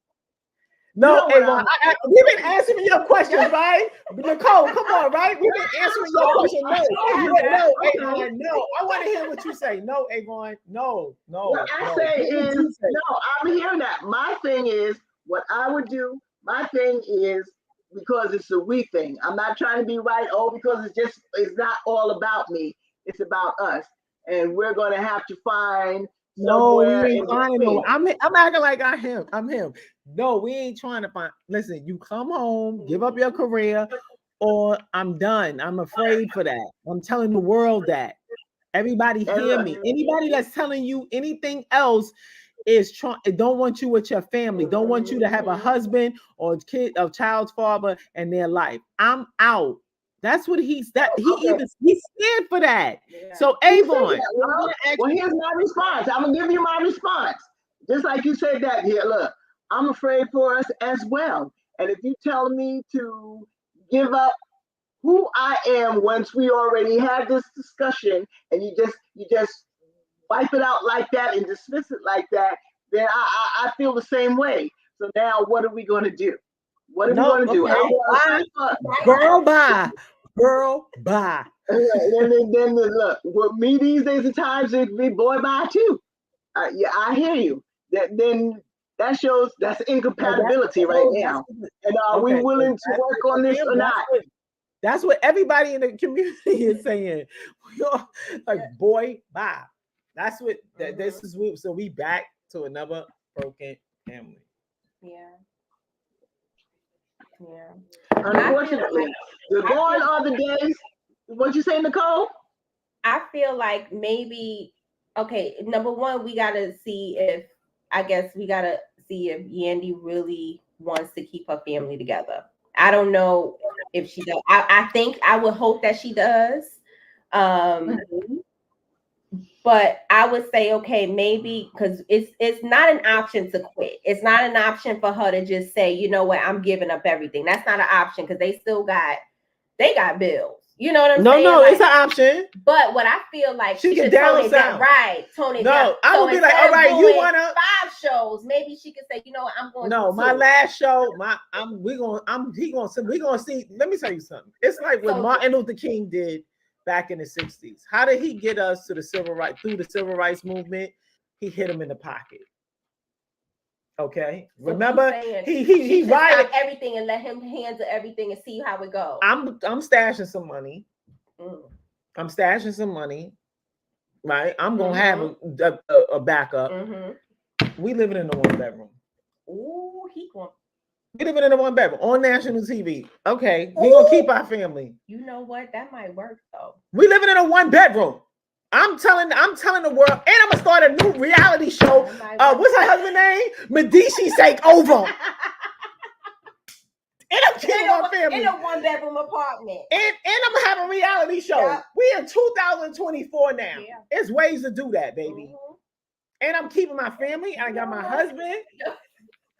No, You know what Avon, we've been answering your questions, right? Nicole, come on, right? We've been answering your question. No, Avon, no. I want to hear what you say. No, Avon, no. What I say is, no, I'm hearing that. My thing is, what I would do, my thing is, because it's a we thing. I'm not trying to be right, because it's not all about me. It's about us. And we're going to have to find No, we somewhere ain't in finding between. no. I'm acting like I'm him. No, we ain't trying to find. Listen, you come home, give up your career, or I'm done. I'm afraid for that. I'm telling the world that. Everybody hear me. Anybody that's telling you anything else is trying. Don't want you with your family. Don't want you to have a husband or a child's father in their life. I'm out. That's what he's scared for that. Yeah. So He said Avon, that. Well, here's my response. I'm gonna give you my response. Just like you said that here. Look, I'm afraid for us as well. And if you tell me to give up who I am once we already had this discussion, and you just wipe it out like that and dismiss it like that, then I feel the same way. So now what are we going to do? What are we going to do? Girl, bye. Then look, with me these days and times, it'd be boy bye too. Yeah, I hear you. Then that shows that's incompatibility right now. And are we willing to work on this or not? That's what everybody in the community is saying. Like, boy, bye. That's what this is. So we back to another broken family. Yeah. Unfortunately, the gone are the days. What you say, Nicole? I feel like maybe, okay, number one, we gotta see if Yandy really wants to keep her family together. I don't know if she does. I think I would hope that she does. But I would say, okay, maybe because it's not an option to quit. It's not an option for her to just say, you know what, I'm giving up everything. That's not an option because they got bills. You know what I'm saying? No, it's an option. But what I feel like she can tone it down. Right, tone it down. No, I would be like, all right, you want to 5 shows? Maybe she could say, you know what, I'm going. No, my last show, we're gonna see. Let me tell you something. It's like what Martin Luther King did back in the 60s. How did he get us to the civil rights movement? He hit him in the pocket. Okay, so remember he rioted everything and let him handle everything and see how it goes. I'm stashing some money. I'm stashing some money, right? I'm gonna have a backup. We living in a 1-bedroom. Ooh, we living in a 1-bedroom on national TV. Okay, we gonna keep our family. You know what? That might work though. We living in a 1-bedroom. I'm telling the world, and I'm gonna start a new reality show. What's her husband's name? Medici take over. And I'm keeping my family in a 1-bedroom apartment. And I'm gonna have a reality show. Yeah. We in 2024 now. Yeah. There's ways to do that, baby. And I'm keeping my family. I got my husband.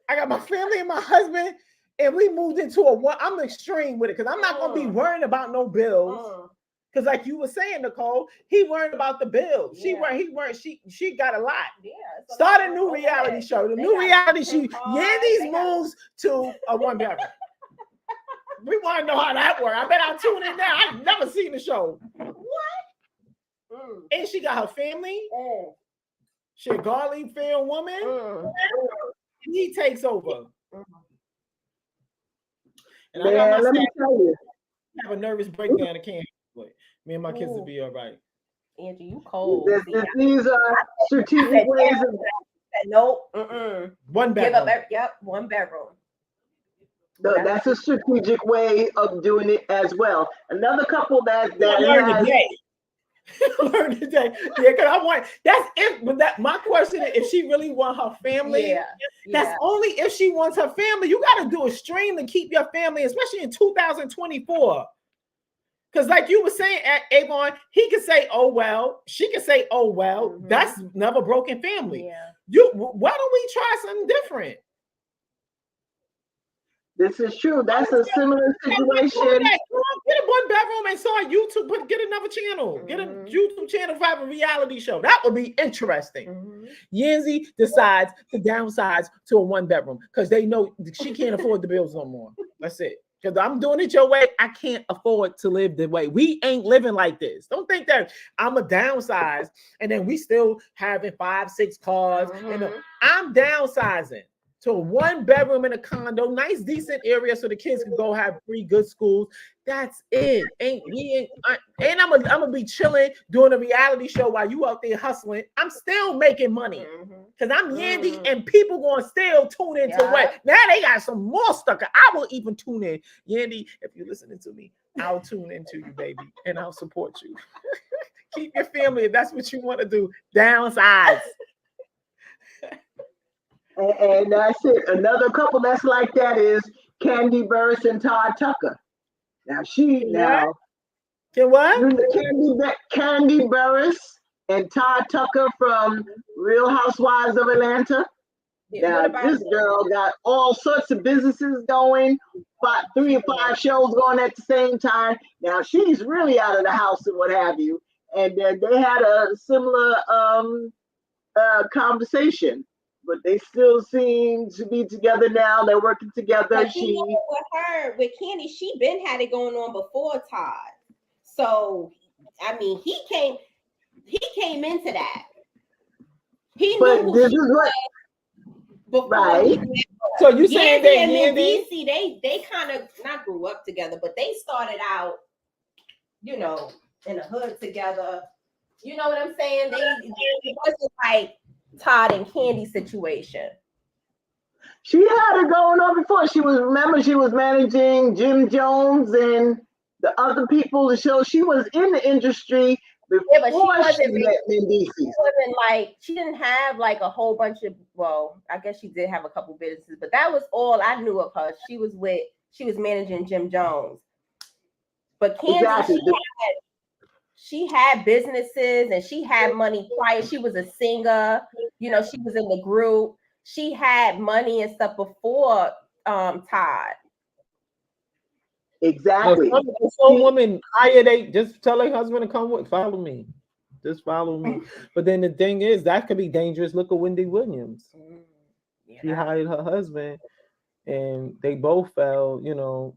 I got my family and my husband. And we moved into I'm extreme with it because I'm not gonna be worrying about no bills. Because like you were saying, Nicole, he worried about the bills. Yeah. She got a lot. Yeah, start a new reality show. The new reality show, Yandy's moves to a 1-bedroom. We want to know how that works. I bet I'll tune in now. I've never seen the show. What? And she got her family. She a godly, fair woman. And he takes over. And let me tell you. I have a nervous breakdown. I can't. Me and my kids will be all right. Angie, you cold. These are strategic ways of. Nope. One Give bedroom. up. One bedroom. That's a strategic way of doing it as well. Another couple that Learn has. today. Learn today. Yeah, because I want that's if. But that my question is, if she really want her family, that's only if she wants her family. You got to do a stream to keep your family, especially in 2024. Because like you were saying, Avon, he could say, "Oh well," she could say, "Oh well." Mm-hmm. That's never broken family. Yeah. Why don't we try something different? This is true. That's a similar situation. Get a one bedroom and start YouTube, but get another channel. Get a YouTube channel for a reality show. That would be interesting. Yancy decides to downsize to a one bedroom because they know she can't afford the bills no more. That's it. Because I'm doing it your way, I can't afford to live the way. We ain't living like this. Don't think that I'm a downsize and then we still having 5-6 cars. And I'm downsizing to a one bedroom in a condo, nice, decent area so the kids can go have free good schools. That's it. And I'm gonna be chilling doing a reality show while you out there hustling. I'm still making money because I'm Yandy and people gonna still tune into what now they got some more stuff. I will even tune in. Yandy, if you're listening to me, I'll tune into you, baby, and I'll support you. Keep your family if that's what you want to do. Downsize. And that's it. Another couple that's like that is Kandi Burruss and Todd Tucker. Now Can what? Kandi Burruss and Todd Tucker from Real Housewives of Atlanta. Now this girl got all sorts of businesses going, 3 or 5 shows going at the same time. Now she's really out of the house and what have you. And then they had a similar conversation. But they still seem to be together now. They're working together. But you know, with Kandi, she been had it going on before Todd. So I mean, he came into that. He but knew this who is what before right. So you saying that and Yandy, they kind of not grew up together, but they started out, in the hood together. You know what I'm saying? It wasn't like Todd and Kandi situation. She had it going on before. She was managing Jim Jones and the other people. The show she was in the industry before she met Mendici. She wasn't like she didn't have like a whole bunch of. Well, I guess she did have a couple businesses, but that was all I knew of her. She was managing Jim Jones, but Kandi she had businesses and she had money prior. She was a singer, she was in the group. She had money and stuff before Todd. Exactly. Some women hire they just tell their husband to come follow me. Just follow me. But then the thing is that could be dangerous. Look at Wendy Williams. She hired her husband and they both fell,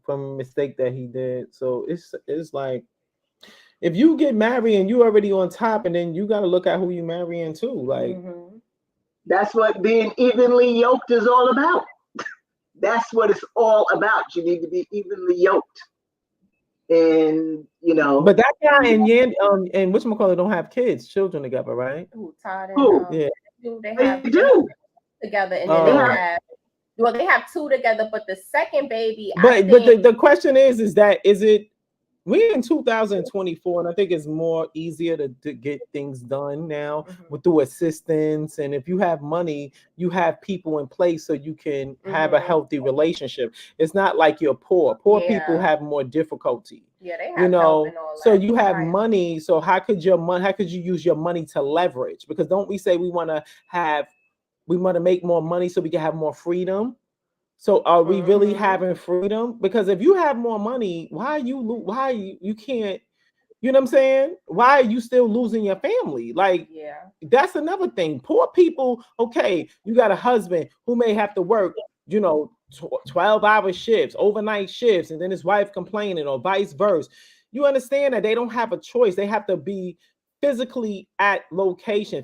from a mistake that he did. So it's like if you get married and you already on top, and then you got to look at who you marrying too. Like that's what being evenly yoked is all about. That's what it's all about. You need to be evenly yoked, and But that guy and whatchamacallit don't have children together, right? Ooh, Todd and they do together, and then they have 2 together. But the second baby, but the question is it? We're in 2024, and I think it's more easier to get things done now through assistance. And if you have money, you have people in place so you can have a healthy relationship. It's not like you're poor. Poor people have more difficulty. Yeah, they have help and all so that. you have money. So how could you use your money to leverage? Because don't we say we want to make more money so we can have more freedom? So are we really having freedom? Because if you have more money, why you can't, you know what I'm saying? Why are you still losing your family? Like, that's another thing. Poor people, okay, you got a husband who may have to work, 12-hour shifts, overnight shifts, and then his wife complaining or vice versa. You understand that they don't have a choice. They have to be physically at location,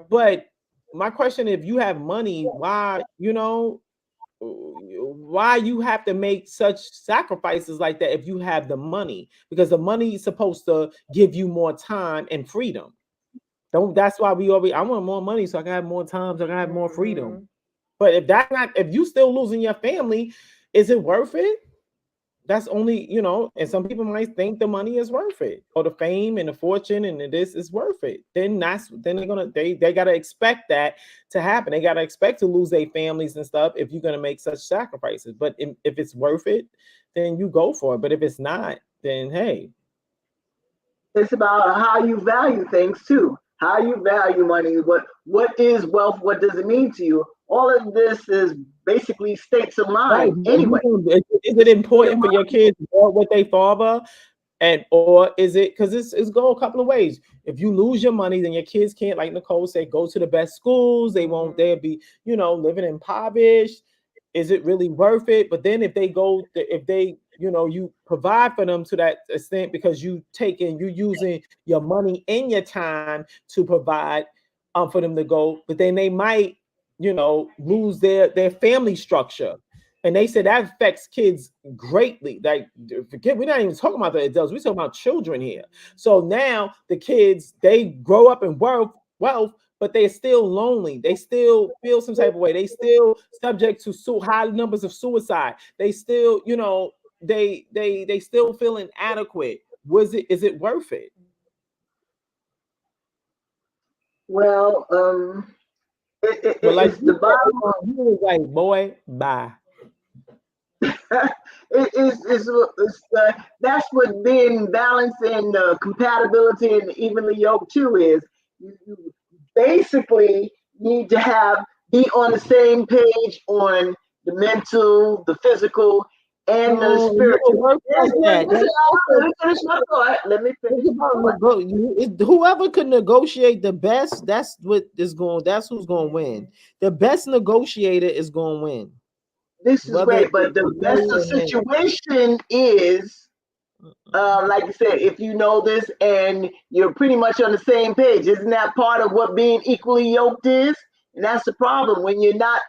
But my question, if you have money, why why you have to make such sacrifices like that if you have the money, because the money is supposed to give you more time and freedom. That's why we always, I want more money so I can have more time, so I can have more freedom. But if that's not, if you still losing your family, is it worth it? That's only, and some people might think the money is worth it, or the fame and the fortune and this is worth it. Then they gotta expect that to happen. They gotta expect to lose their families and stuff if you're gonna make such sacrifices. But if it's worth it, then you go for it. But if it's not, then hey. It's about how you value things too. How you value money. What is wealth? What does it mean to you? All of this is basically states of mind. Right. Anyway, is it important for your kids or what they father? Or is it, because it's go a couple of ways. If you lose your money, then your kids can't, like Nicole said, go to the best schools. They'll be, living impoverished. Is it really worth it? But then if they you provide for them to that extent, because you're using your money and your time to provide for them to go, but then they might, lose their family structure. And they said that affects kids greatly. Like, forget, we're not even talking about the adults, we're talking about children here. So now the kids, they grow up in wealth, but they're still lonely. They still feel some type of way. They still subject to high numbers of suicide. They still, they still feel inadequate. Is it worth it? well, Like, it's the bottom. you was like, boy, bye. That's what being balanced and compatibility and evenly yoked too is. You basically need to be on the same page on the mental, the physical, and the spiritual. Let me finish. Whoever could negotiate the best, that's who's going to win. The best negotiator is going to win. This is great, but the best situation is, like you said, if you know this and you're pretty much on the same page. Isn't that part of what being equally yoked is? And that's the problem when you're not.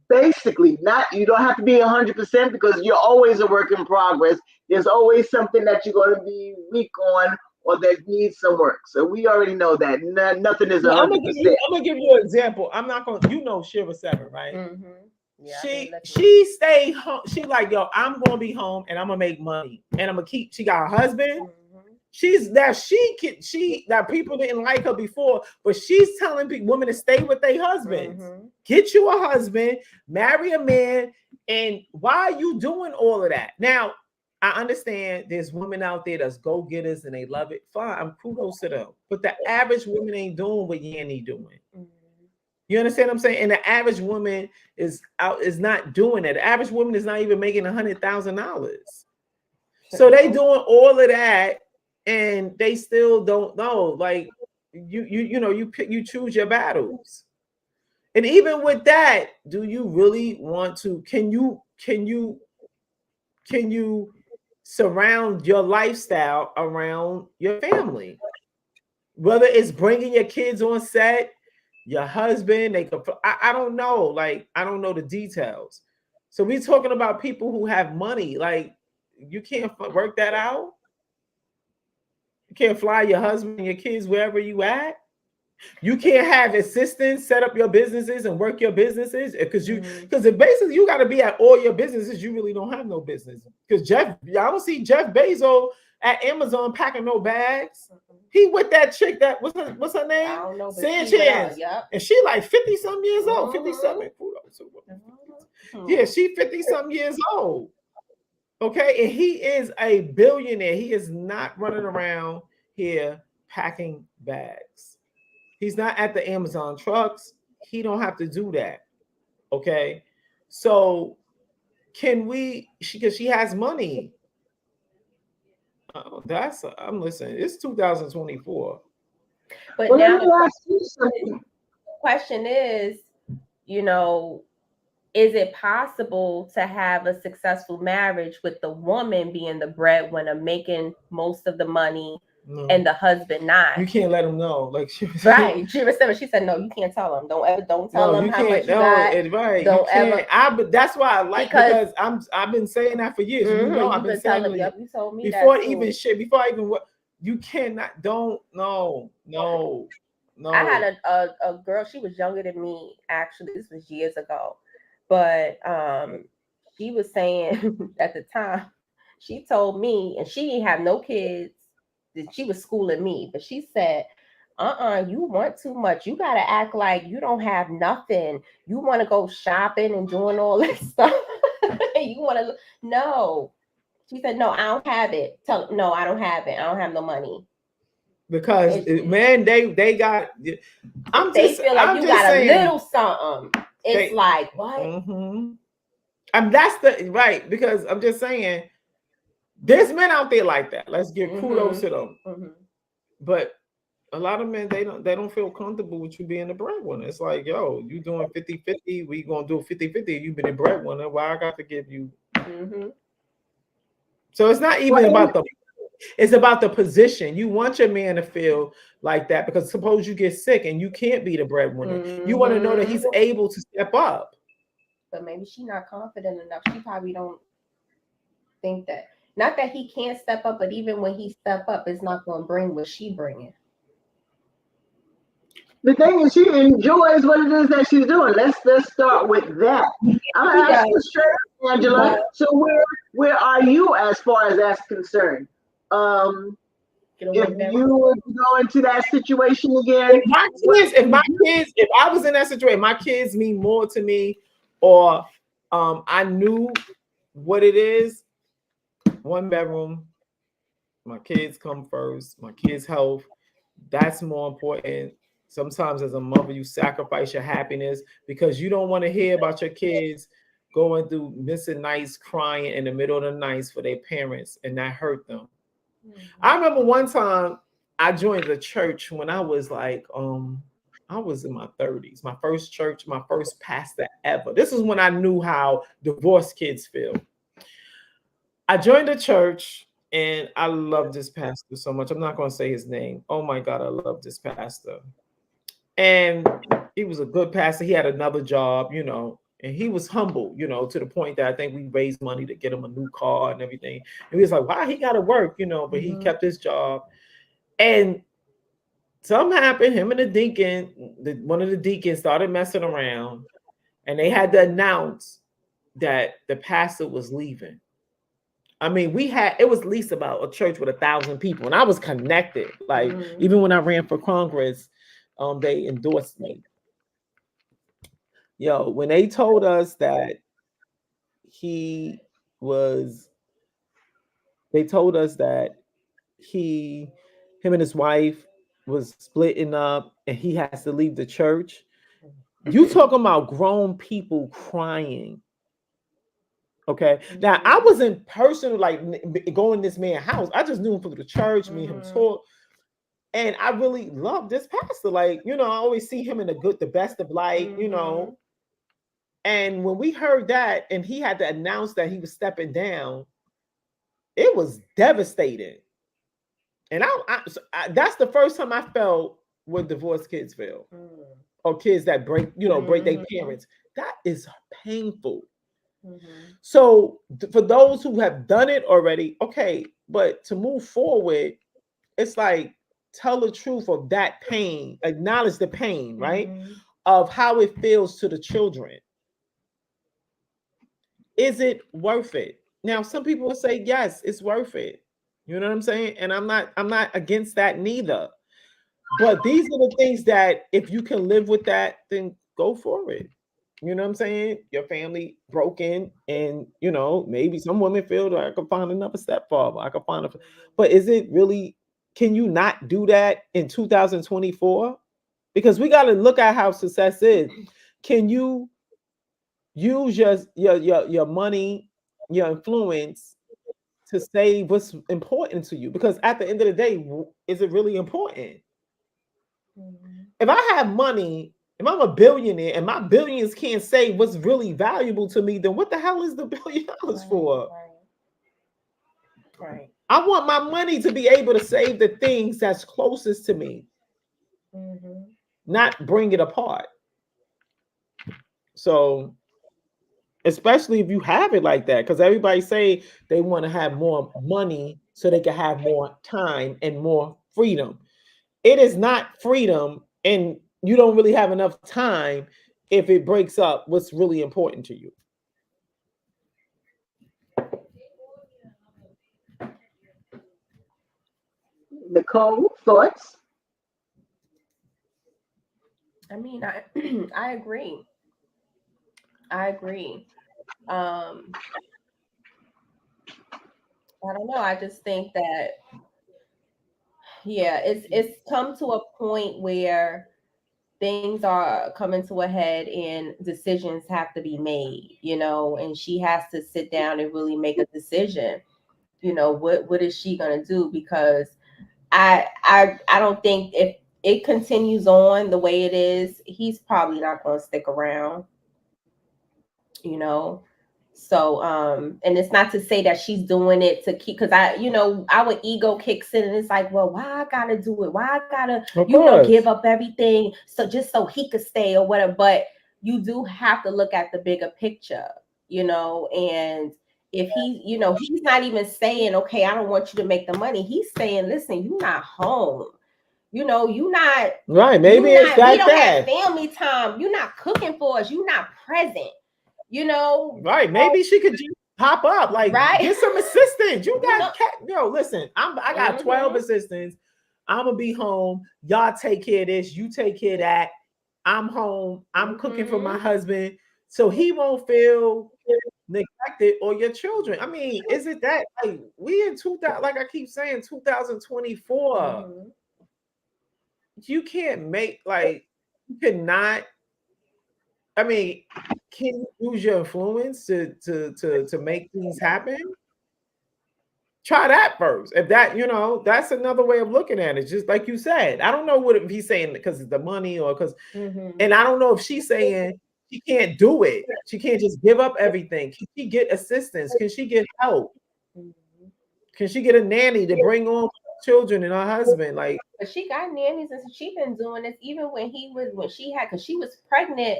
Basically, you don't have to be 100% because you're always a work in progress. There's always something that you're going to be weak on or that needs some work. So we already know that nothing is 100%. I'm gonna give you an example. I'm not gonna, Shiva 7, right? Mm-hmm. Yeah, she stayed home. She like, yo, I'm gonna be home and I'm gonna make money and I'm gonna keep. She got a husband. That people didn't like her before, but she's telling women to stay with their husbands. Get you a husband, marry a man, and why are you doing all of that? Now, I understand there's women out there that's go-getters and they love it. Fine, I'm kudos to them. But the average woman ain't doing what Yanni doing. You understand what I'm saying? And the average woman is not doing it. The average woman is not even making $100,000. So they doing all of that. And they still don't know. Like you choose your battles. And even with that, do you really want to? Can you surround your lifestyle around your family? Whether it's bringing your kids on set, your husband, I don't know. Like, I don't know the details. So we're talking about people who have money. Like, you can't work that out. You can't fly your husband and your kids wherever you at. You can't have assistants set up your businesses and work your businesses because basically you got to be at all your businesses. You really don't have no business because I don't see Jeff Bezos at Amazon packing no bags. He with that chick that what's her name? I don't know, Sanchez, and she like 50 some years old, 57. Yeah, she 50 some years old. Okay, and he is a billionaire. He is not running around here packing bags. He's not at the Amazon trucks. He don't have to do that. Okay, so can we? Because she has money. I'm listening. It's 2024. But now the question is, is it possible to have a successful marriage with the woman being the breadwinner, making most of the money, No. and the husband not. You can't let them know. Like she was Right. She said, no, you can't tell them. Don't tell them how much you got. Right. Don't you can't. ever. But that's why I like because I've been saying that for years. You know, I've been saying telling you told me before that even shit. Before I even what you cannot. Don't no. I had a girl. She was younger than me. Actually, this was years ago, but she was saying at the time. She told me, and she didn't have no kids. She was schooling me, but she said, you want too much. You got to act like you don't have nothing. You want to go shopping and doing all this stuff. You want to, no. She said, no, I don't have it. No, I don't have it. I don't have no money. Because man, they got. They feel like you got saying, a little something. It's like what? Mm-hmm. And that's the right because I'm just saying. There's men out there like that. Let's give kudos to them. Mm-hmm. But a lot of men, they don't feel comfortable with you being the breadwinner. It's like, yo, you doing 50-50. We gonna do 50-50. You've been a breadwinner. Why I got to give you? Mm-hmm. So it's not even about it's about the position. You want your man to feel like that because suppose you get sick and you can't be the breadwinner. Mm-hmm. You want to know that he's able to step up. But maybe she's not confident enough. She probably don't think that. Not that he can't step up, but even when he step up, it's not going to bring what she bringing. The thing is, she enjoys what it is that she's doing. Let's start with that. I'm gonna ask you straight up, Angela. So where are you as far as that's concerned? If you would go into that situation again, if I was in that situation, my kids mean more to me, or I knew what it is. 1 bedroom, my kids come first, my kids' health, that's more important. Sometimes as a mother, you sacrifice your happiness because you don't want to hear about your kids going through missing nights, crying in the middle of the night for their parents, and that hurt them. Mm-hmm. I remember one time I joined the church when I was like, I was in my 30s, my first church, my first pastor ever. This is when I knew how divorced kids feel. I joined the church and I love this pastor so much. I'm not going to say his name. Oh my God, I love this pastor. And he was a good pastor. He had another job, you know, and he was humble, you know, to the point that I think we raised money to get him a new car and everything. And he was like, wow, he got to work, you know, but he kept his job. And something happened. Him and the deacon, one of the deacons started messing around and they had to announce that the pastor was leaving. I mean, it was at least about a church with 1,000 people, and I was connected. Like, even when I ran for Congress, they endorsed me. Yo, when they told us that him and his wife was splitting up and he has to leave the church, you talking about grown people crying. Okay. Now I wasn't personal, like going to this man's house. I just knew him through the church, me and him talk. And I really love this pastor. Like, you know, I always see him in the best of light, you know. And when we heard that and he had to announce that he was stepping down, it was devastating. And that's the first time I felt what divorced kids feel. Or kids that break their parents. That is painful. So for those who have done it already, okay, but to move forward, it's like tell the truth of that pain, acknowledge the pain, right? Of how it feels to the children. Is it worth it? Now, some people will say, yes, it's worth it. You know what I'm saying? And I'm not against that neither. But these are the things that if you can live with that, then go for it. You know what I'm saying? Your family broken, and you know, maybe some women feel that I could find another stepfather. But is it really, can you not do that in 2024? Because we got to look at how success is. Can you use your money, your influence to say what's important to you? Because at the end of the day, is it really important? If I have money, if I'm a billionaire and my billions can't say what's really valuable to me, then what the hell is the $1 billion for? Right. I want my money to be able to save the things that's closest to me, not bring it apart. So, especially if you have it like that, because everybody say they want to have more money so they can have more time and more freedom. It is not freedom, and you don't really have enough time if it breaks up what's really important to you. Nicole, thoughts? I mean, I I agree. I agree. I don't know. I just think that yeah, it's come to a point where things are coming to a head and decisions have to be made, you know, and she has to sit down and really make a decision. You know, what is she gonna do? Because I don't think if it continues on the way it is, he's probably not gonna stick around, you know. So and it's not to say that she's doing it to keep, because I, you know, our ego kicks in and it's like, well, why I gotta do it? Why I gotta, Of you know, course. give up everything so just so he could stay or whatever. But you do have to look at the bigger picture, you know, and if he, you know, he's not even saying, okay, I don't want you to make the money. He's saying, listen, you're not home. You know, you not Right. Maybe you it's not, we that don't have bad. family time. You're not cooking for us. You're not present. You know, Right. Maybe she could just pop up, like Right. get some assistants. You You got know- cat. Yo, listen, I got 12 assistants. I'm gonna be home. Y'all take care of this. You take care of that. I'm home. I'm cooking for my husband, so he won't feel neglected, or your children. I mean, is it that like we in 2000? Like I keep saying, 2024. You can't make like you cannot. I mean, can you use your influence to make things happen? Try that first. If that, you know, that's another way of looking at it. Just like you said, I don't know what if he's saying because of the money or because, and I don't know if she's saying she can't do it. She can't just give up everything. Can she get assistance? Can she get help? Can she get a nanny to bring on children and her husband? Like, But she got nannies and she been doing this even when she had, because she was pregnant,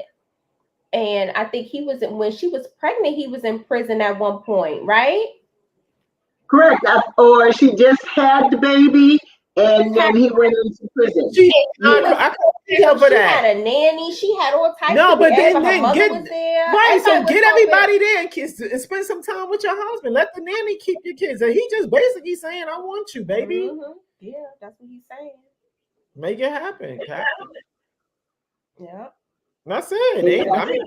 and I think when she was pregnant, he was in prison at one point, right? Correct. Or she just had the baby and then he went into prison. I can't help for She that. had a nanny. She had all types. No, of but then her mother get was there. right. So Everybody get was everybody there and kids and spend some time with your husband. Let the nanny keep your kids. And he just basically saying, "I want you, baby." Yeah, that's what he's saying. Make it happen, Captain. Yeah. That's it. I mean,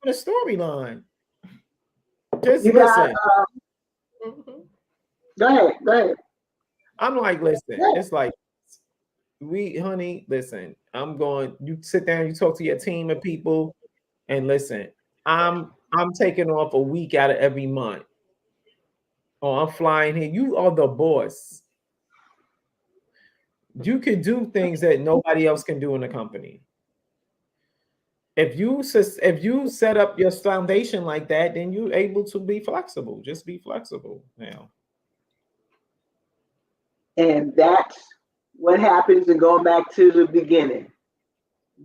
the storyline. Just You listen. Go ahead. Go ahead. I'm like, listen. It's like, honey, listen. I'm going. You sit down. You talk to your team of people, and listen. I'm taking off a week out of every month. Oh, I'm flying here. You are the boss. You can do things that nobody else can do in the company. If you set up your foundation like that, then you're able to be flexible. Just be flexible now. And that's what happens. And going back to the beginning,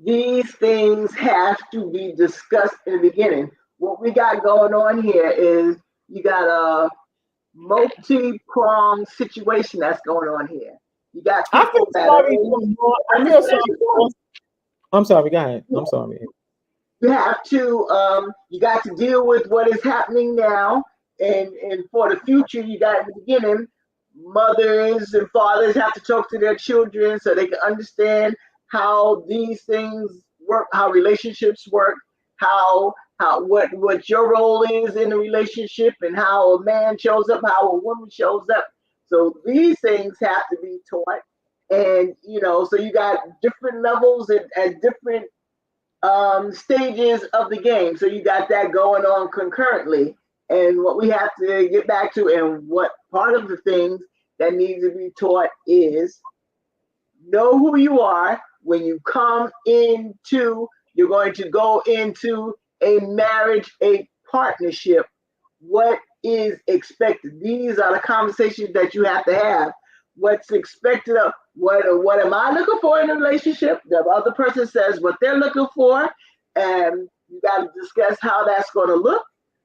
these things have to be discussed in the beginning. What we got going on here is you got a multi-pronged situation that's going on here. You got people that I'm sorry, go ahead. I'm sorry. You have to you got to deal with what is happening now, and for the future you got in the beginning, mothers and fathers have to talk to their children so they can understand how these things work, how relationships work, what your role is in a relationship, and how a man shows up, how a woman shows up. So these things have to be taught, and so you got different levels at different stages of the game. So you got that going on concurrently. And what we have to get back to, and what part of the things that needs to be taught is know who you are when you come into, you're going to go into a marriage, a partnership. What is expected. These are the conversations that you have to have. What's expected of what am I looking for in a relationship? The other person says what they're looking for, and you got to discuss how that's going to look,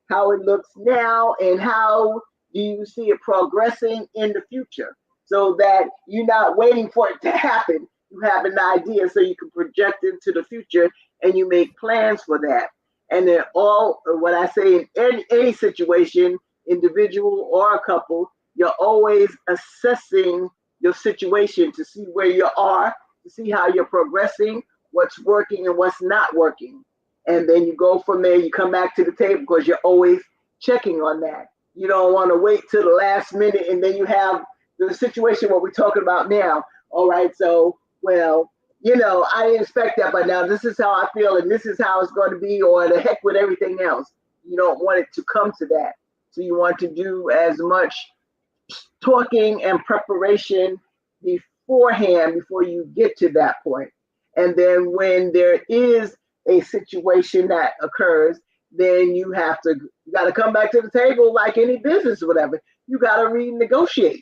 how it looks now, and how do you see it progressing in the future, so that you're not waiting for it to happen. You have an idea so you can project into the future and you make plans for that. And then all what I say in any situation, individual or a couple, you're always assessing your situation to see where you are, to see how you're progressing, what's working and what's not working. And then you go from there, you come back to the table because you're always checking on that. You don't want to wait till the last minute and then you have the situation what we're talking about now. All right, so, well, I didn't expect that, but now this is how I feel and this is how it's going to be, or the heck with everything else. You don't want it to come to that. So you want to do as much talking and preparation beforehand before you get to that point. And then when there is a situation that occurs, then you got to come back to the table like any business or whatever. You got to renegotiate.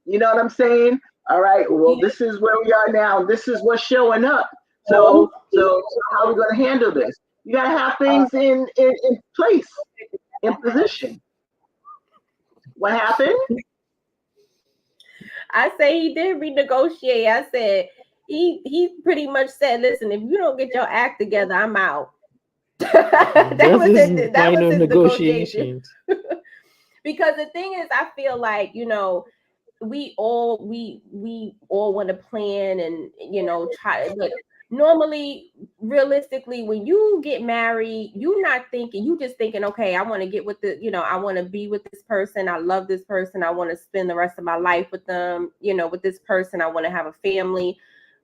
You know what I'm saying? All right, well, this is where we are now. This is what's showing up. So how are we going to handle this? You got to have things in place, in position. What happened? I say he did renegotiate. I said he pretty much said, listen, if you don't get your act together, I'm out. that was his negotiations. Because the thing is, I feel like, we all want to plan and try, but normally, realistically, when you get married, you just thinking, okay, I want to get with I want to be with this person, I love this person, I want to spend the rest of my life with them, with this person, I want to have a family.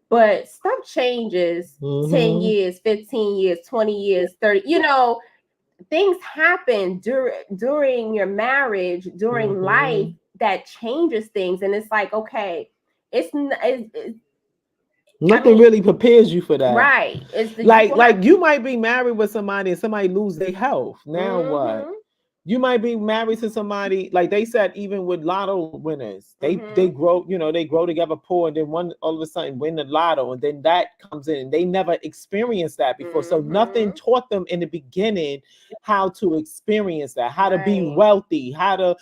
But stuff changes. 10 years, 15 years, 20 years, 30, things happen during your marriage, during life, that changes things. And it's like, okay, nothing really prepares you for that. Right. It's like you might be married with somebody and somebody lose their health. Now what? You might be married to somebody, like they said, even with lotto winners, they grow, they grow together poor, and then one all of a sudden win the lotto, and then that comes in. They never experienced that before. So nothing taught them in the beginning how to experience that, how to be wealthy, how to,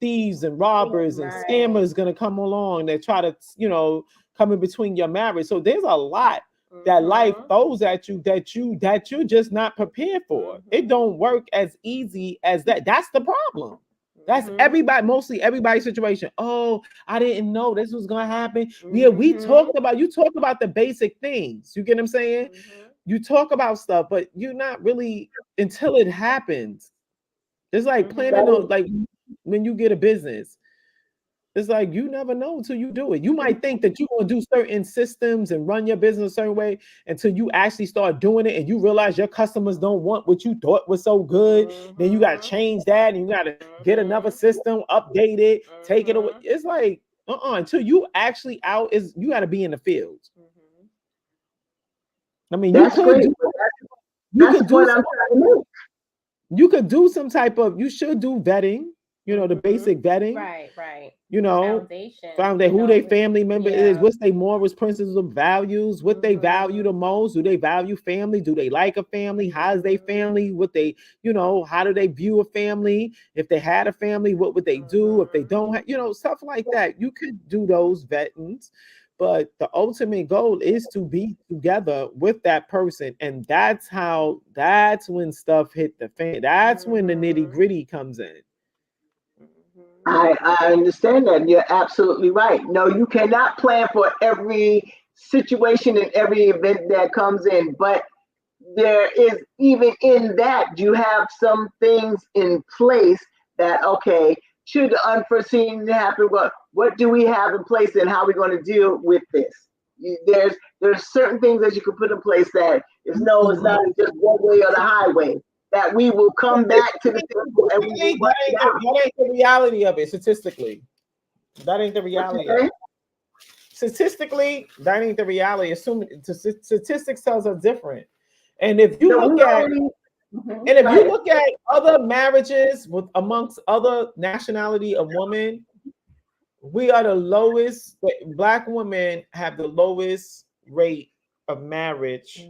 thieves and robbers and scammers gonna come along that try to, come in between your marriage. So there's a lot that life throws at you that you're just not prepared for. It don't work as easy as that. That's the problem. That's mostly everybody's situation. Oh, I didn't know this was gonna happen. Yeah, you talk about the basic things. You get what I'm saying? You talk about stuff, but you're not really until it happens. It's like planning on, like when you get a business. It's like you never know until you do it. You might think that you're going to do certain systems and run your business a certain way until you actually start doing it and you realize your customers don't want what you thought was so good. Then you got to change that and you got to get another system, update it, take it away. It's like, until you actually you got to be in the field. I mean, you should do vetting. The basic vetting, right. Foundation, who their family member is, what's their morals, principles, values, what they value the most. Do they value family? Do they like a family? How's their family? What they, how do they view a family? If they had a family, what would they do? If they don't have, stuff like that. You could do those vettings, but the ultimate goal is to be together with that person. And that's when stuff hit the fan. That's when the nitty-gritty comes in. I understand that. You're absolutely right. No, you cannot plan for every situation and every event that comes in, but there is, even in that, you have some things in place that, okay, should the unforeseen happen, what do we have in place and how are we going to deal with this? There's certain things that you can put in place that it's not just one way or the highway. That we will come back to the table and that ain't the reality of it statistically. That ain't the reality. Statistically, that ain't the reality. Assuming statistics tells us different. And if you look at And if you look at other marriages with amongst other nationality of women, we are the lowest. Black women have the lowest rate of marriage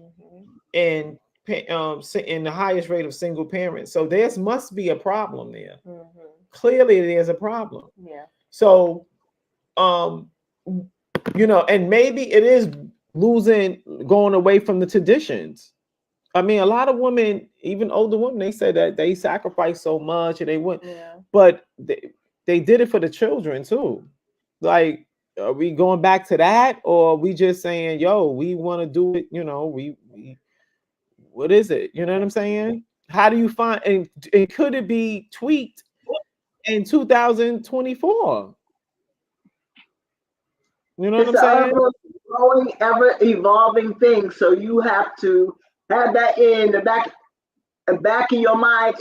and the highest rate of single parents. So there must be a problem there. Clearly, there's a problem. Yeah. So, you know, and maybe it is going away from the traditions. I mean, a lot of women, even older women, they say that they sacrifice so much and they wouldn't, but they did it for the children too. Like, are we going back to that, or are we just saying, yo, we want to do it, you know, we what is it? You know what I'm saying? How do you find, and could it be tweaked in 2024? You know what I'm saying? Growing, ever evolving thing. So you have to have that in the back of your mind.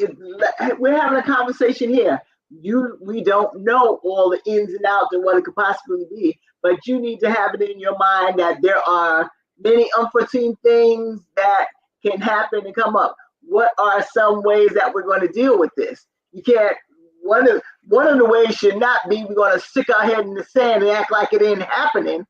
We're having a conversation here. We don't know all the ins and outs and what it could possibly be, but you need to have it in your mind that there are many unforeseen things that can happen and come up. What are some ways that we're going to deal with this? You can't. One of the ways should not be we're going to stick our head in the sand and act like it ain't happening.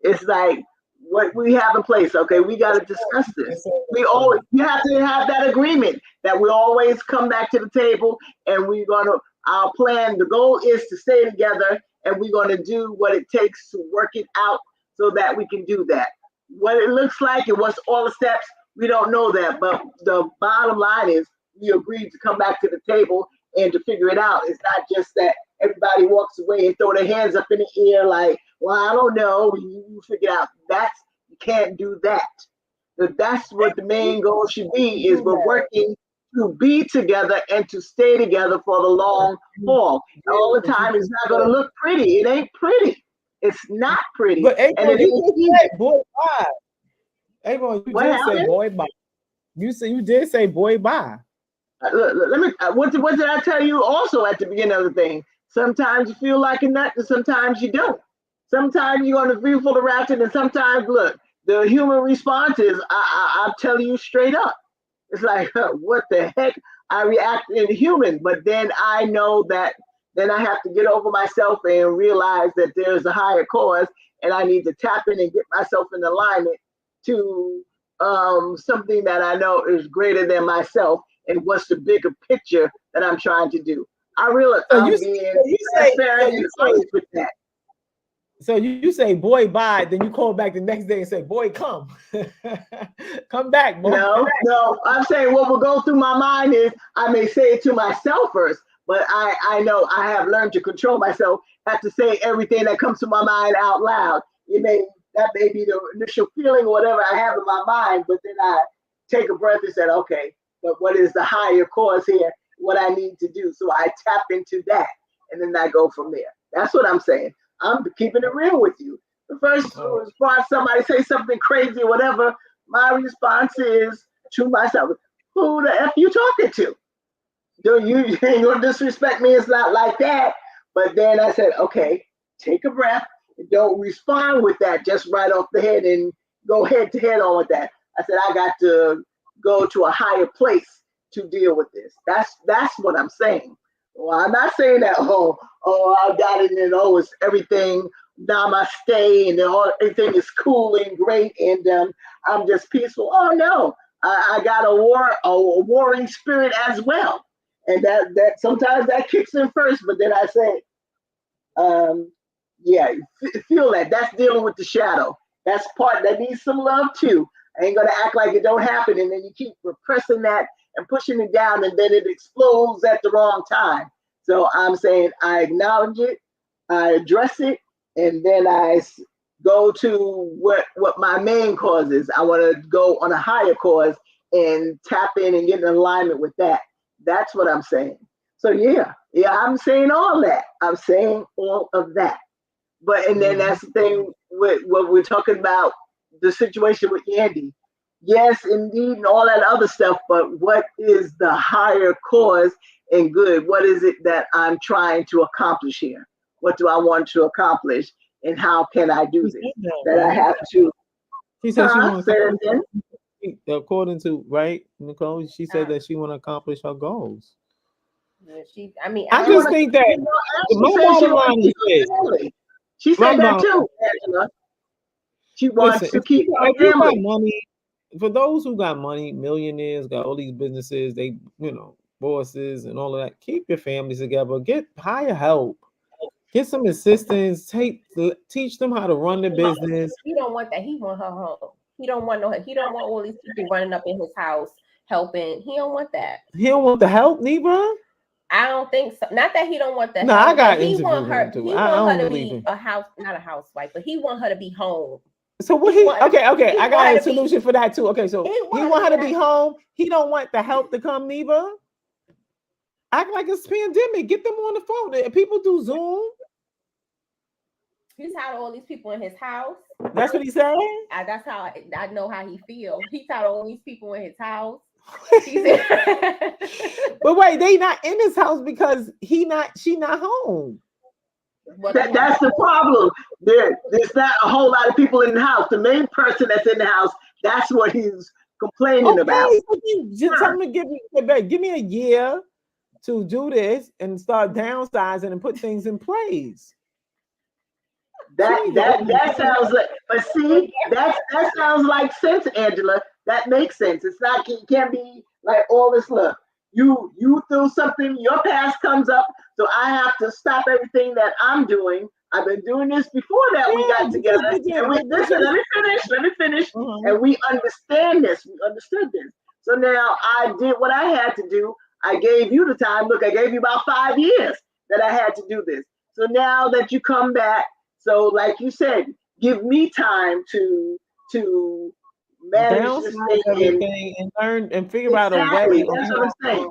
It's like what we have in place. Okay, we got to discuss this. You have to have that agreement that we always come back to the table, and we're going to, our plan, the goal is to stay together, and we're going to do what it takes to work it out so that we can do that. What it looks like and what's all the steps, we don't know that, but the bottom line is we agreed to come back to the table and to figure it out. It's not just that everybody walks away and throw their hands up in the air like, well, I don't know, you figure out. You can't do that. But that's what the main goal should be, is we're working to be together and to stay together for the long haul. All the time it's not going to look pretty. It ain't pretty. It's not pretty. But and you did say boy bye. Avon, you did say boy bye. You did say boy bye. Let me. What did I tell you also at the beginning of the thing? Sometimes you feel like a nut, and sometimes you don't. Sometimes you're going to feel full of ratchet, and sometimes, look, the human response is, I'm telling you straight up. It's like, what the heck? I react in human, but then I know that then I have to get over myself and realize that there's a higher cause, and I need to tap in and get myself in alignment to something that I know is greater than myself. And what's the bigger picture that I'm trying to do? I realize I'm being transparent and honest with that. So you say boy bye, then you call back the next day and say, boy, come. Come back, boy. No, I'm saying what will go through my mind is I may say it to myself first, but I know I have learned to control myself, have to say everything that comes to my mind out loud. That may be the initial feeling or whatever I have in my mind, but then I take a breath and say, okay, but what is the higher cause here? What I need to do. So I tap into that, and then I go from there. That's what I'm saying. I'm keeping it real with you. The first response, somebody say something crazy or whatever, my response is to myself, who the F you talking to? You ain't gonna disrespect me, it's not like that. But then I said, okay, take a breath. Don't respond with that just right off the head and go head to head on with that. I said, I got to go to a higher place to deal with this. That's what I'm saying. Well, I'm not saying that, I got it and it's everything namaste and everything is cool and great and I'm just peaceful. Oh no, I got a warring spirit as well. And that sometimes that kicks in first, but then I say, feel that. That's dealing with the shadow. That's part that needs some love too. I ain't gonna act like it don't happen, and then you keep repressing that and pushing it down, and then it explodes at the wrong time. So I'm saying I acknowledge it, I address it, and then I go to what my main cause is. I want to go on a higher cause and tap in and get in alignment with that. That's what I'm saying. So yeah, I'm saying all that. I'm saying all of that. But and then that's the thing with what we're talking about, the situation with Andy. Yes, indeed, and all that other stuff, but what is the higher cause and good? What is it that I'm trying to accomplish here? What do I want to accomplish, and how can I do this? That I have to. She said she wants according to right, Nicole, she said Uh, that she want to accomplish her goals. I mean, I I just don't- think that And she my said she bottom wants line to is keep this. her family. She My said that bottom, too, Angela. She wants listen, to keep her if you got family. money, for those who got money, millionaires got all these businesses, they bosses and all of that. Keep your families together. Hire help. Get some assistance. Teach them how to run the business. he don't want that. He want her home. He don't want all these people running up in his house helping. He don't want that. He don't want the help, Nebra. I don't think so. Not that he don't want the No, help, I got but he interview want her. him too. He I want don't her to believe be him. not a housewife, but he want her to be home. So what He want- okay, he I want got her a to be- solution for that too. Okay, so He he want want her to her- be home. He don't want the help to come, Neva. Act like it's pandemic. Get them on the phone. People do Zoom. He's tired of all these people in his house. That's what he said. That's how I know how he feels. He's tired of all these people in his house. He said, But wait, they not in his house because she not home. That's the problem. There's not a whole lot of people in the house. The main person that's in the house, that's what he's complaining about. Okay, so you just tell me give me a year to do this and start downsizing and put things in place. That sounds like, but see, that sounds like sense, Angela. That makes sense. It's not, it can't be like all this. Look, you threw something, your past comes up, so I have to stop everything that I'm doing. I've been doing this before that we got together. And let me finish. And we understand this. We understood this. So now I did what I had to do. I gave you the time. Look, I gave you about 5 years that I had to do this. So now that you come back, so like you said, give me time to manage this thing everything and learn and figure out a way. That's what I'm saying.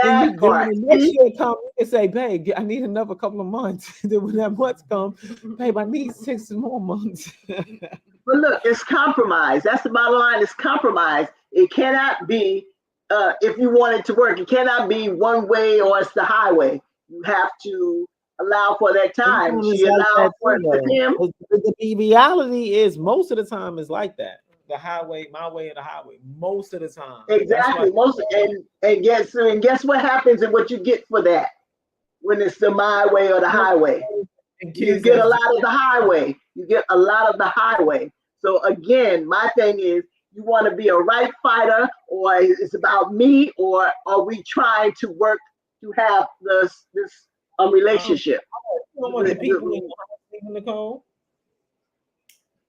And That part. when the next year come, you can say, babe, I need another couple of months. Then when that months come, babe, I need 6 more months. But look, it's compromise. That's the bottom line. It's compromise. It cannot be, if you want it to work, it cannot be one way or it's the highway. You have to allow for that time. She allowed for it with him. The reality is most of the time is like that. The highway, my way or the highway. Most of the time. Exactly. And guess what happens and what you get for that when it's the my way or the highway. You get a lot of the highway. You get a lot of the highway. So again, my thing is, you want to be a right fighter, or it's about me, or are we trying to work to have this relationship? You don't want the people in Nicole.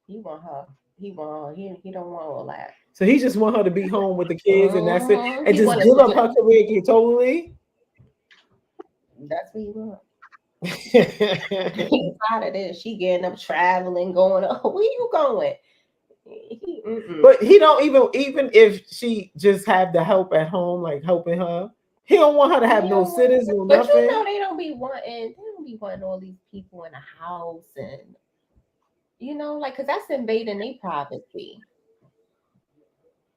he want her. He don't want all that. So he just want her to be home with the kids and that's it, and He just wanted give to up her career totally. That's what he wants. He's tired of this. She getting up, traveling, going. Oh, where you going? But he don't even if she just have the help at home, like helping her. He don't want her to have no sitters or But nothing. you know they don't be wanting all these people in the house and like because that's invading their privacy.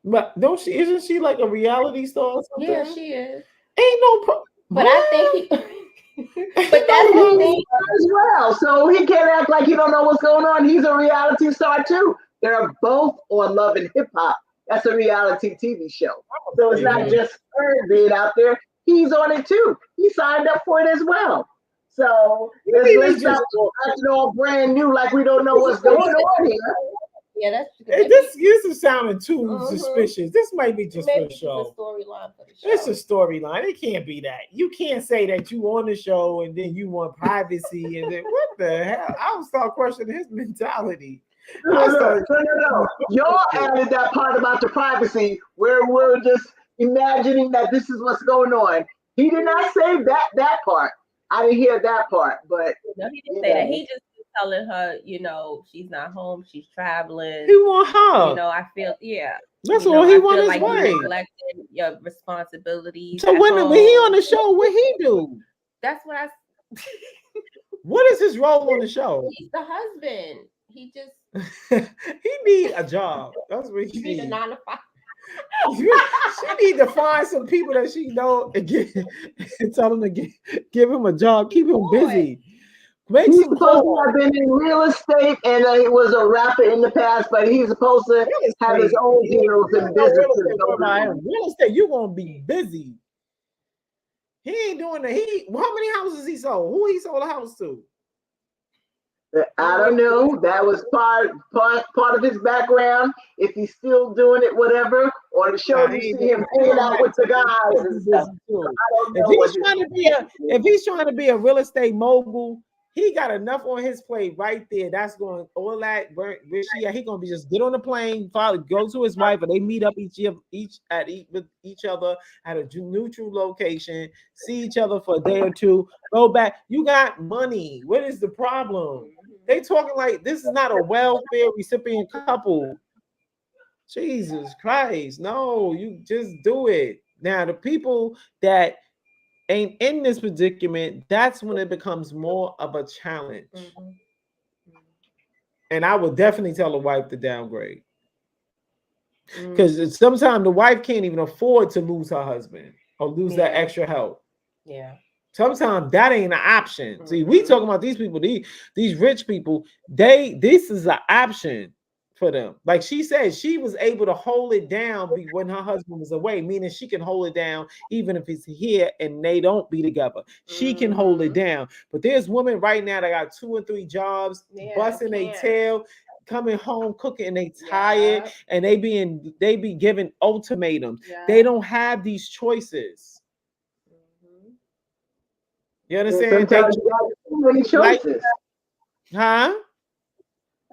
But isn't she like a reality star or something? Yeah, she is. Ain't no problem. But I think but that's the the thing as well. So he can't act like he don't know what's going on. He's a reality star too. They're both on Love and Hip Hop. That's a reality TV show. So it's not just her being out there. He's on it too. He signed up for it as well. So let's stop acting all brand new like we don't know what's going on here. Yeah, this is sounding too suspicious. This might be just for the show. Storyline for the show. It's a storyline. It can't be that. You can't say that you on the show and then you want privacy and then what the hell? I would start questioning his mentality. No. Y'all added that part about the privacy where we're just imagining that this is what's going on. He did not say that part. I didn't hear that part, but no, he didn't say that. He just telling her, she's not home, she's traveling. He want her. I feel That's all he want his like way. Neglecting your responsibilities. So when he on the show, what he do? That's what I. What is his role on the show? He's the husband. He just he need a job. That's what he need. A 9 to 5. She need to find some people that she know and tell them to give him a job, keep him busy. Make He's some supposed to calls. have been in real estate and he was a rapper in the past, but he's supposed to Real have his estate. own You deals don't and know real businesses estate. What going about on. him? Real estate, you're gonna be busy. He ain't doing that. How many houses he sold? Who he sold a house to? I don't know. That was part of his background. If he's still doing it, whatever, or the show Nah, you he ain't see him doing hanging out with the guys and stuff. too. I don't If know what he's trying to be if he's trying to be a real estate mogul, he got enough on his plate right there. That's going all that where she at. He gonna be just get on the plane, probably go to his wife, and they meet up with each other at a neutral location, see each other for a day or two, go back. You got money. What is the problem? They talking like this is not a welfare recipient couple. Jesus Christ. No, you just do it. Now, the people that ain't in this predicament, that's when it becomes more of a challenge. And I would definitely tell the wife to downgrade. Because sometimes the wife can't even afford to lose her husband or lose that extra help. Yeah. Sometimes that ain't an option. See, we talking about these people, these rich people, this is an option for them. Like she said, she was able to hold it down when her husband was away, meaning she can hold it down even if he's here and they don't be together. She can hold it down. But there's women right now that got 2 and 3 jobs, busting their tail, coming home cooking, and they tired, and they be given ultimatums. They don't have these choices. You understand? Sometimes you got too many choices. Huh?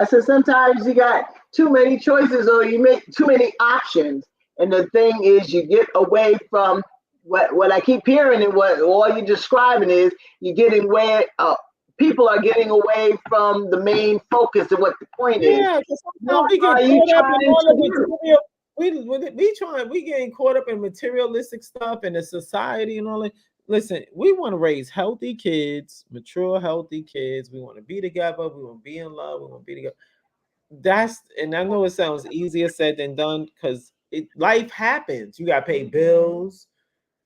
I said sometimes you got too many choices or you make too many options. And the thing is you get away from what I keep hearing and what all you're describing is you're getting away, people are getting away from the main focus of what the point is. Yeah, because sometimes we get caught up in all the material. We getting caught up in materialistic stuff and the society and all that. Listen, we want to raise healthy kids, mature, healthy kids. We want to be together. We want to be in love. We want to be together. And I know it sounds easier said than done because life happens. You got to pay bills.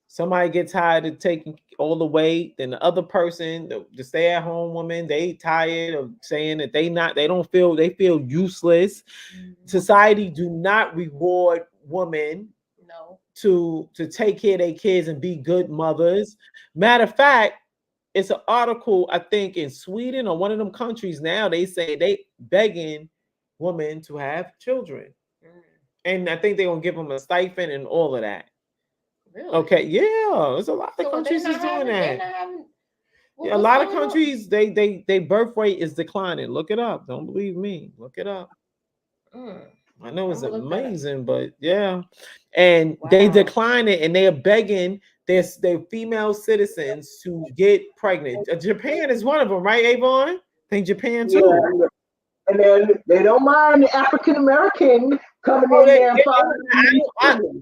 Somebody gets tired of taking all the weight. Then the other person, the stay-at-home woman, they tired of saying that they feel useless. Society do not reward women. No. To take care of their kids and be good mothers. Matter of fact, it's an article, I think, in Sweden or one of them countries now, they say they begging women to have children. And I think they're going to give them a stipend and all of that. Really? Okay, yeah. There's a lot of countries that's doing that. A lot of countries, they birth rate is declining. Look it up. Don't believe me. Look it up. I know it's amazing, but yeah. And they decline it and they are begging their female citizens to get pregnant. Japan is one of them, right, Avon? I think Japan too. Yeah. And then they don't mind the African American coming in there and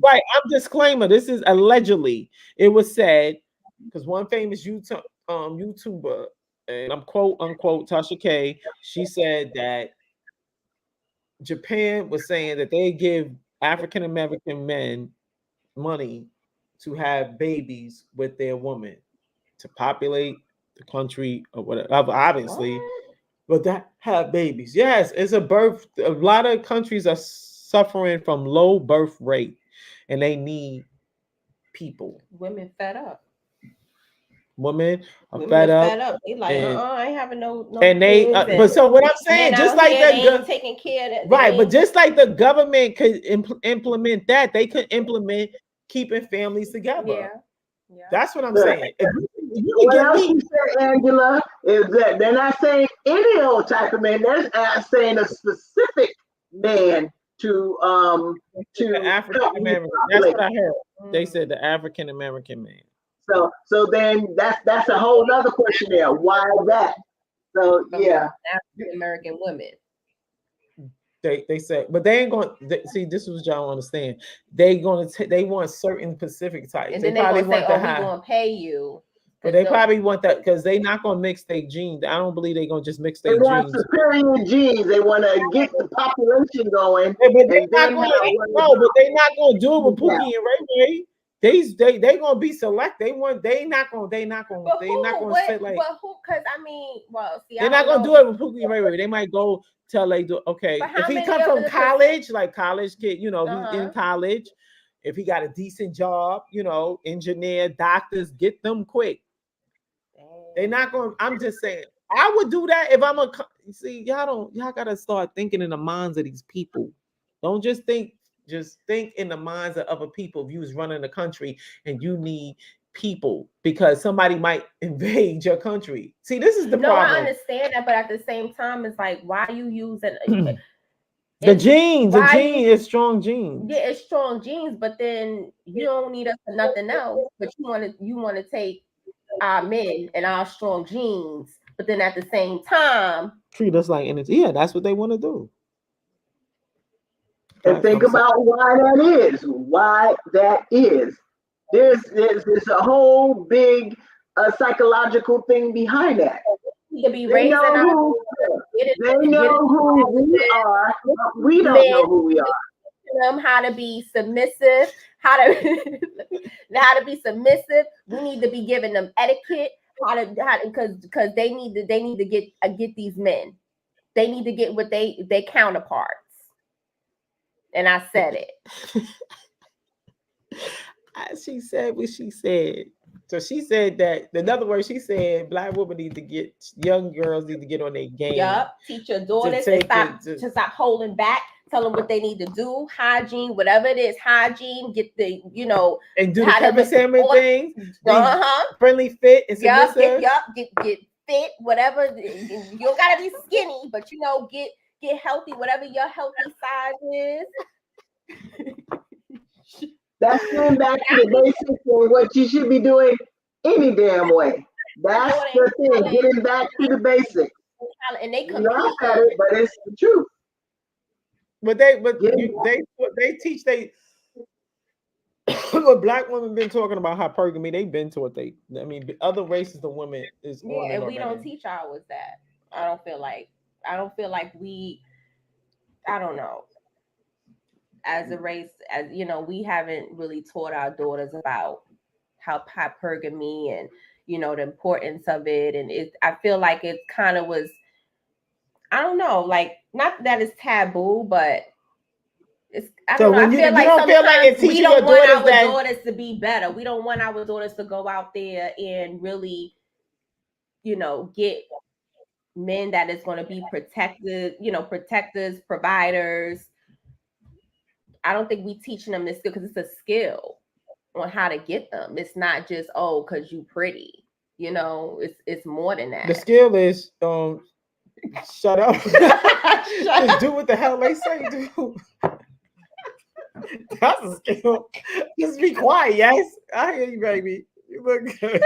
right. I'm disclaimer. This is allegedly. It was said because one famous YouTuber, and I'm quote unquote Tasha K, she said that Japan was saying that they give African American men money to have babies with their woman to populate the country or whatever, obviously, but that have babies. Yes, it's a birth. A lot of countries are suffering from low birth rate and they need people. Women fed up. Women are fed up. They like, I ain't having no and they but so what I'm saying, just like that, they ain't taking care of that, right? But just like the government could implement that, they could implement keeping families together. Yeah. That's what I'm saying. What else you said, Angela, is that they're not saying any old type of man. They're saying a specific man to African American. That's what I heard. They said the African American man. So then that's a whole other question there. Why that? So yeah, African American women. They said, but they ain't going to see. This is what y'all understand. They want certain specific types. And then they probably want we're going to pay you. But they probably want that because they're not going to mix their genes. I don't believe they're going to just mix their genes. They want superior genes. They want to get the population going. Yeah, but they're not going to do it with Pookie and Ray Ray. They gonna be select. They not gonna But sit like but who? Because I mean, well, see, they're I not don't gonna know. do it with Pookie Ray Ray. They might go tell they do okay. But how If he many come of from the college, like college kid, he's in Uh-huh. college. If he got a decent job, engineer, doctors, get them quick. They're not going. I'm just saying. I would do that if I'm see. Y'all gotta start thinking in the minds of these people. Don't just think in the minds of other people. If you was running the country and you need people because somebody might invade your country. See, this is the No, I problem. understand that, but at the same time, it's like, why are you using The genes is strong genes. Yeah, it's strong genes, but then you don't need us for nothing else. But you want to take our men and our strong genes, but then at the same time, treat us like energy. Yeah, that's what they want to do. And think about why that is. There's a whole big psychological thing behind that. we could be They raising know who we are, but we don't know who we are. them how to be submissive, how to be submissive. We need to be giving them etiquette, because they need to get these men. They need to get what they counterparts. And I said it. She said what she said. So she said that, in other words, she said black women young girls need to get on their game. Yup. Teach your daughters to stop holding back. Tell them what they need to do. Hygiene, whatever it is, hygiene, get the, and do the Kevin Samuel thing. Friendly, fit, and submissive. Get fit, whatever. You don't gotta be skinny, but get healthy, whatever your healthy size is. That's going back to the basics of what you should be doing any damn way. That's the thing, getting back to the basics. And they compete. Laugh at it, but it's the truth. But they teach what black women been talking about hypergamy. They've been taught other races of women is on and we don't teach ours that. I don't feel like we, I don't know, as a race, as we haven't really taught our daughters about how hypergamy and the importance of it. And I feel like it kind of was, I don't know, like, not that it's taboo, but it's, I don't know. I feel like sometimes we don't want our daughters to be better. We don't want our daughters to go out there and really, get men that is going to be protected, protectors, providers. I don't think we teaching them this skill because it's a skill on how to get them. It's not just, because you pretty. It's more than that. The skill is shut up. Just do what the hell they say do. That's a skill. Just be quiet, yes. I hear you, baby. You look good.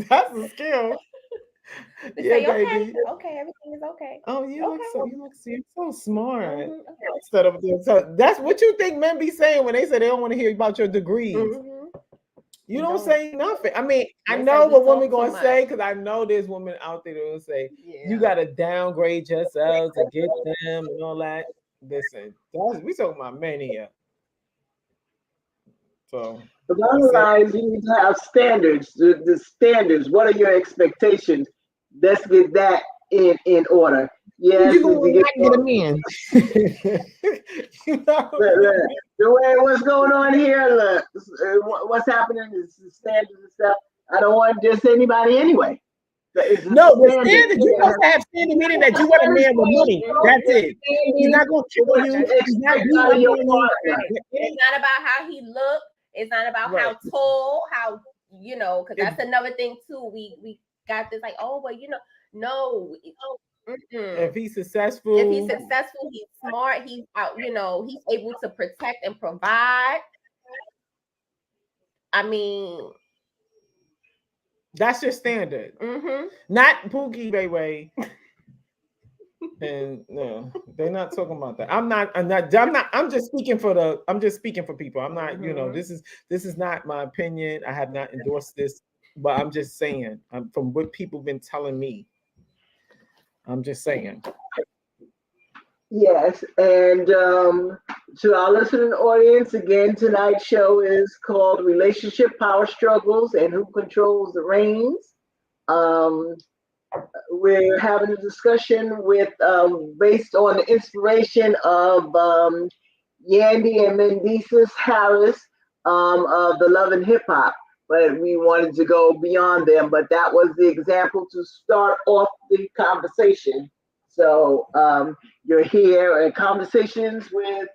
That's a skill. Yeah, say, baby. Okay, everything is okay. Oh, you look so smart. Mm-hmm. Okay. Instead of so that's what you think men be saying when they say they don't want to hear about your degrees. Mm-hmm. You don't say nothing. I mean, I know what women gonna say because I know there's women out there that will say you gotta downgrade yourselves to get them and all that. Listen, we talking about men here. So the bottom line is you need to have standards. The standards. What are your expectations? Let's get that in order. Yes, you gonna get them in. The way what's going on here, look, what's happening is the standards and stuff. I don't want just anybody anyway. No, the standard, you must have standard meaning that you want a man with money. That's it. He's not gonna kill you. He's not It's not about how he looked. It's not about how tall, how because that's another thing too. We got this like, no. If he's successful, he's smart, he's out, he's able to protect and provide. I mean, that's your standard. Mm-hmm. Not Pookie Ray Ray. And no, they're not talking about that. I'm just speaking for people. I'm not, this is not my opinion. I have not endorsed this, but I'm just saying, from what people been telling me. I'm just saying. Yes, and To our listening audience, again, tonight's show is called Relationship Power Struggles and Who Controls the Reins. Um, we're having a discussion with based on the inspiration of Yandy and Mendeces Harris of the Love and Hip Hop, but we wanted to go beyond them. But that was the example to start off the conversation. So you're here at Conversations with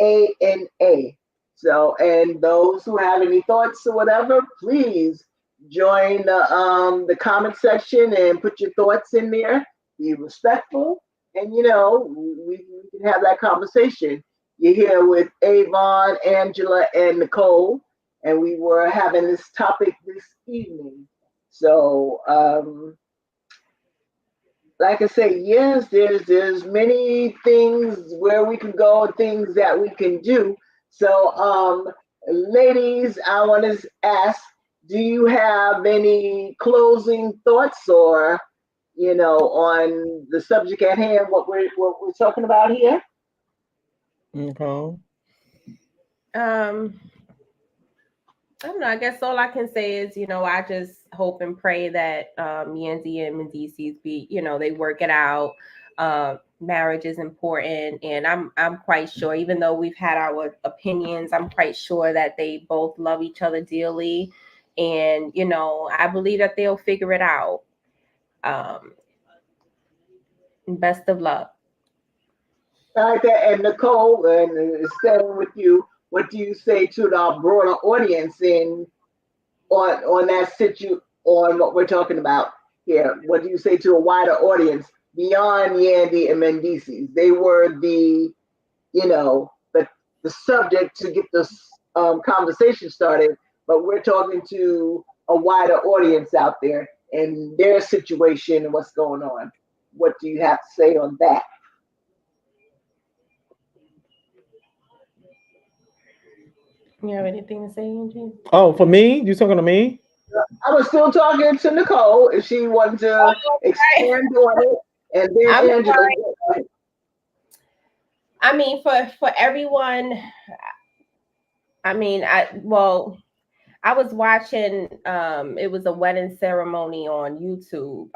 A&A. So, and those who have any thoughts or whatever, please join the comment section and put your thoughts in there. Be respectful, and we can have that conversation. You're here with Avon, Angela, and Nicole, and we were having this topic this evening. So, like I say, yes, there's many things where we can go and things that we can do. So, ladies, I want to ask, do you have any closing thoughts or, on the subject at hand, what we're talking about here? Okay. I don't know. I guess all I can say is, I just hope and pray that Yandy and Mendeces they work it out. Marriage is important, and I'm quite sure, even though we've had our opinions, I'm quite sure that they both love each other dearly, and I believe that they'll figure it out. Best of luck. Like that, and Nicole, and staying with you, what do you say to the broader audience on that on what we're talking about here? What do you say to a wider audience beyond Yandy and Mendeces? They were the subject to get this conversation started, but we're talking to a wider audience out there and their situation and what's going on. What do you have to say on that? You have anything to say, Angie? Oh, for me? You talking to me? I was still talking to Nicole if she wanted to expand on it, and then I'm Angela. sorry. I mean, for everyone, I mean, I was watching, it was a wedding ceremony on YouTube,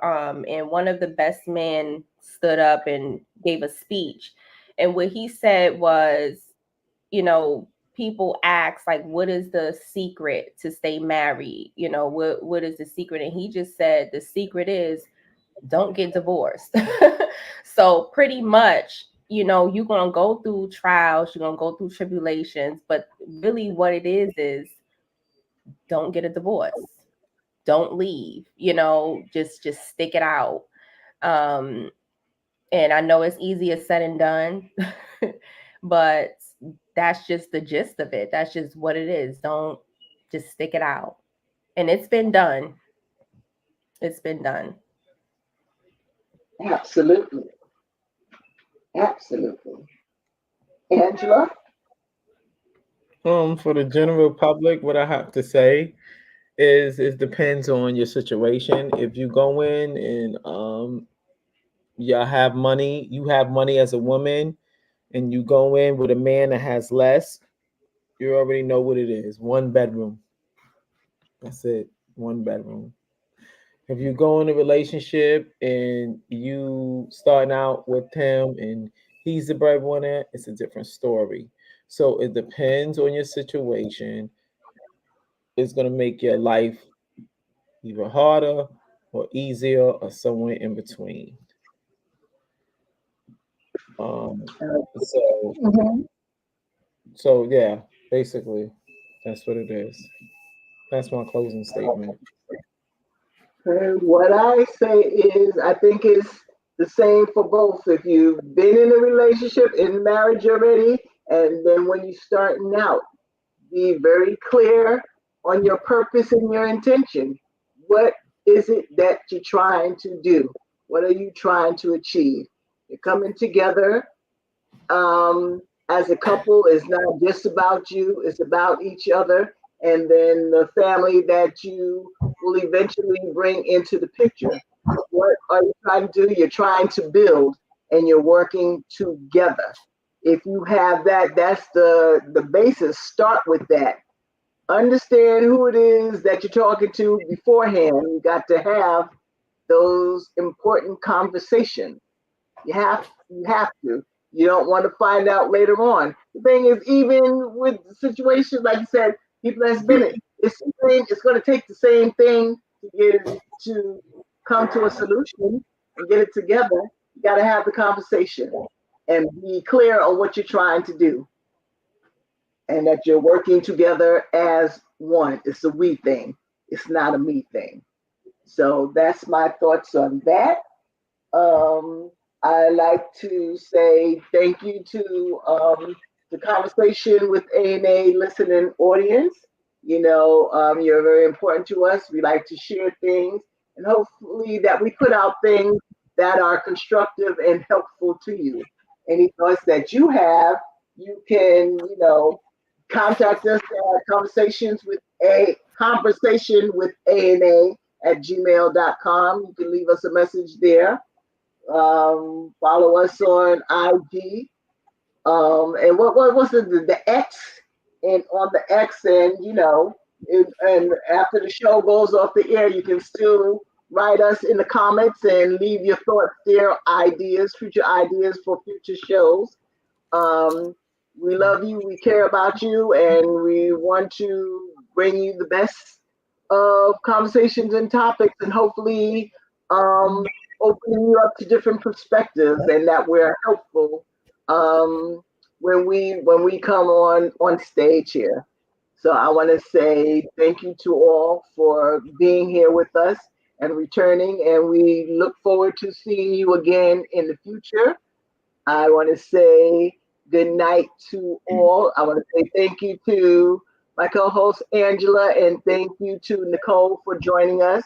and one of the best men stood up and gave a speech, and what he said was, people ask, like, what is the secret to stay married? What is the secret? And he just said the secret is don't get divorced. So pretty much, you're gonna go through trials, you're gonna go through tribulations, but really what it is don't get a divorce. Don't leave, just stick it out. And I know it's easier said than done, but that's just the gist of it. That's just what it is. Don't just stick it out. And it's been done. It's been done. Absolutely. Absolutely. Angela? For the general public, what I have to say is it depends on your situation. If you go in and you have money as a woman, and you go in with a man that has less, you already know what it is. 1 bedroom. That's it. 1 bedroom. If you go in a relationship and you starting out with him and he's the breadwinner, it's a different story. So it depends on your situation. It's gonna make your life either harder or easier or somewhere in between. So so yeah, basically that's what it is. That's my closing statement. What I say is, I think it's the same for both. If you've been in a relationship, in marriage already, and then when you're starting out, be very clear on your purpose and your intention. What is it that you're trying to do? What are you trying to achieve? You're coming together as a couple. It's not just about you, it's about each other, and then the family that you will eventually bring into the picture. What are you trying to do? You're trying to build and you're working together. if you have that, that's the basis. Start with that. Understand who it is that you're talking to beforehand. You got to have those important conversations. You have to. You don't want to find out later on. The thing is, even with situations like you said, people that's been it, it's going to take the same thing to get it to come to a solution and get it together. You got to have the conversation and be clear on what you're trying to do, and that you're working together as one. It's a we thing. It's not a me thing. So that's my thoughts on that. I like to say thank you to the conversation with ANA listening audience. You're very important to us. We like to share things, and hopefully that we put out things that are constructive and helpful to you. Any thoughts that you have, you can, contact us at conversation with ANA at gmail.com. You can leave us a message there. Follow us on IG. And what was the X? And on the X, and and after the show goes off the air, you can still write us in the comments and leave your thoughts there, future ideas for future shows. We love you, we care about you, and we want to bring you the best of conversations and topics, and hopefully opening you up to different perspectives, and that we're helpful when we come on stage here. So I want to say thank you to all for being here with us and returning, and we look forward to seeing you again in the future. I want to say good night to all. I want to say thank you to my co-host Angela, and thank you to Nicole for joining us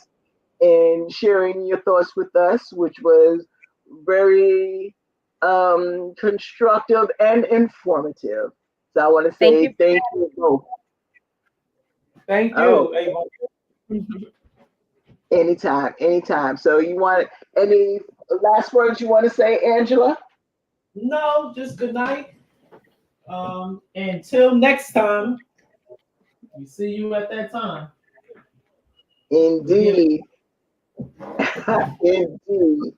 and sharing your thoughts with us, which was very constructive and informative. So I want to say thank you both. Thank you. Oh, anytime. So you want any last words you want to say, Angela? No, just good night. Until next time. We see you at that time. Indeed. Indeed.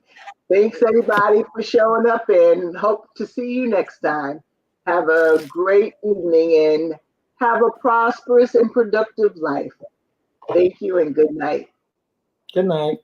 Thanks everybody for showing up, and hope to see you next time. Have a great evening and have a prosperous and productive life. Thank you and good night. Good night.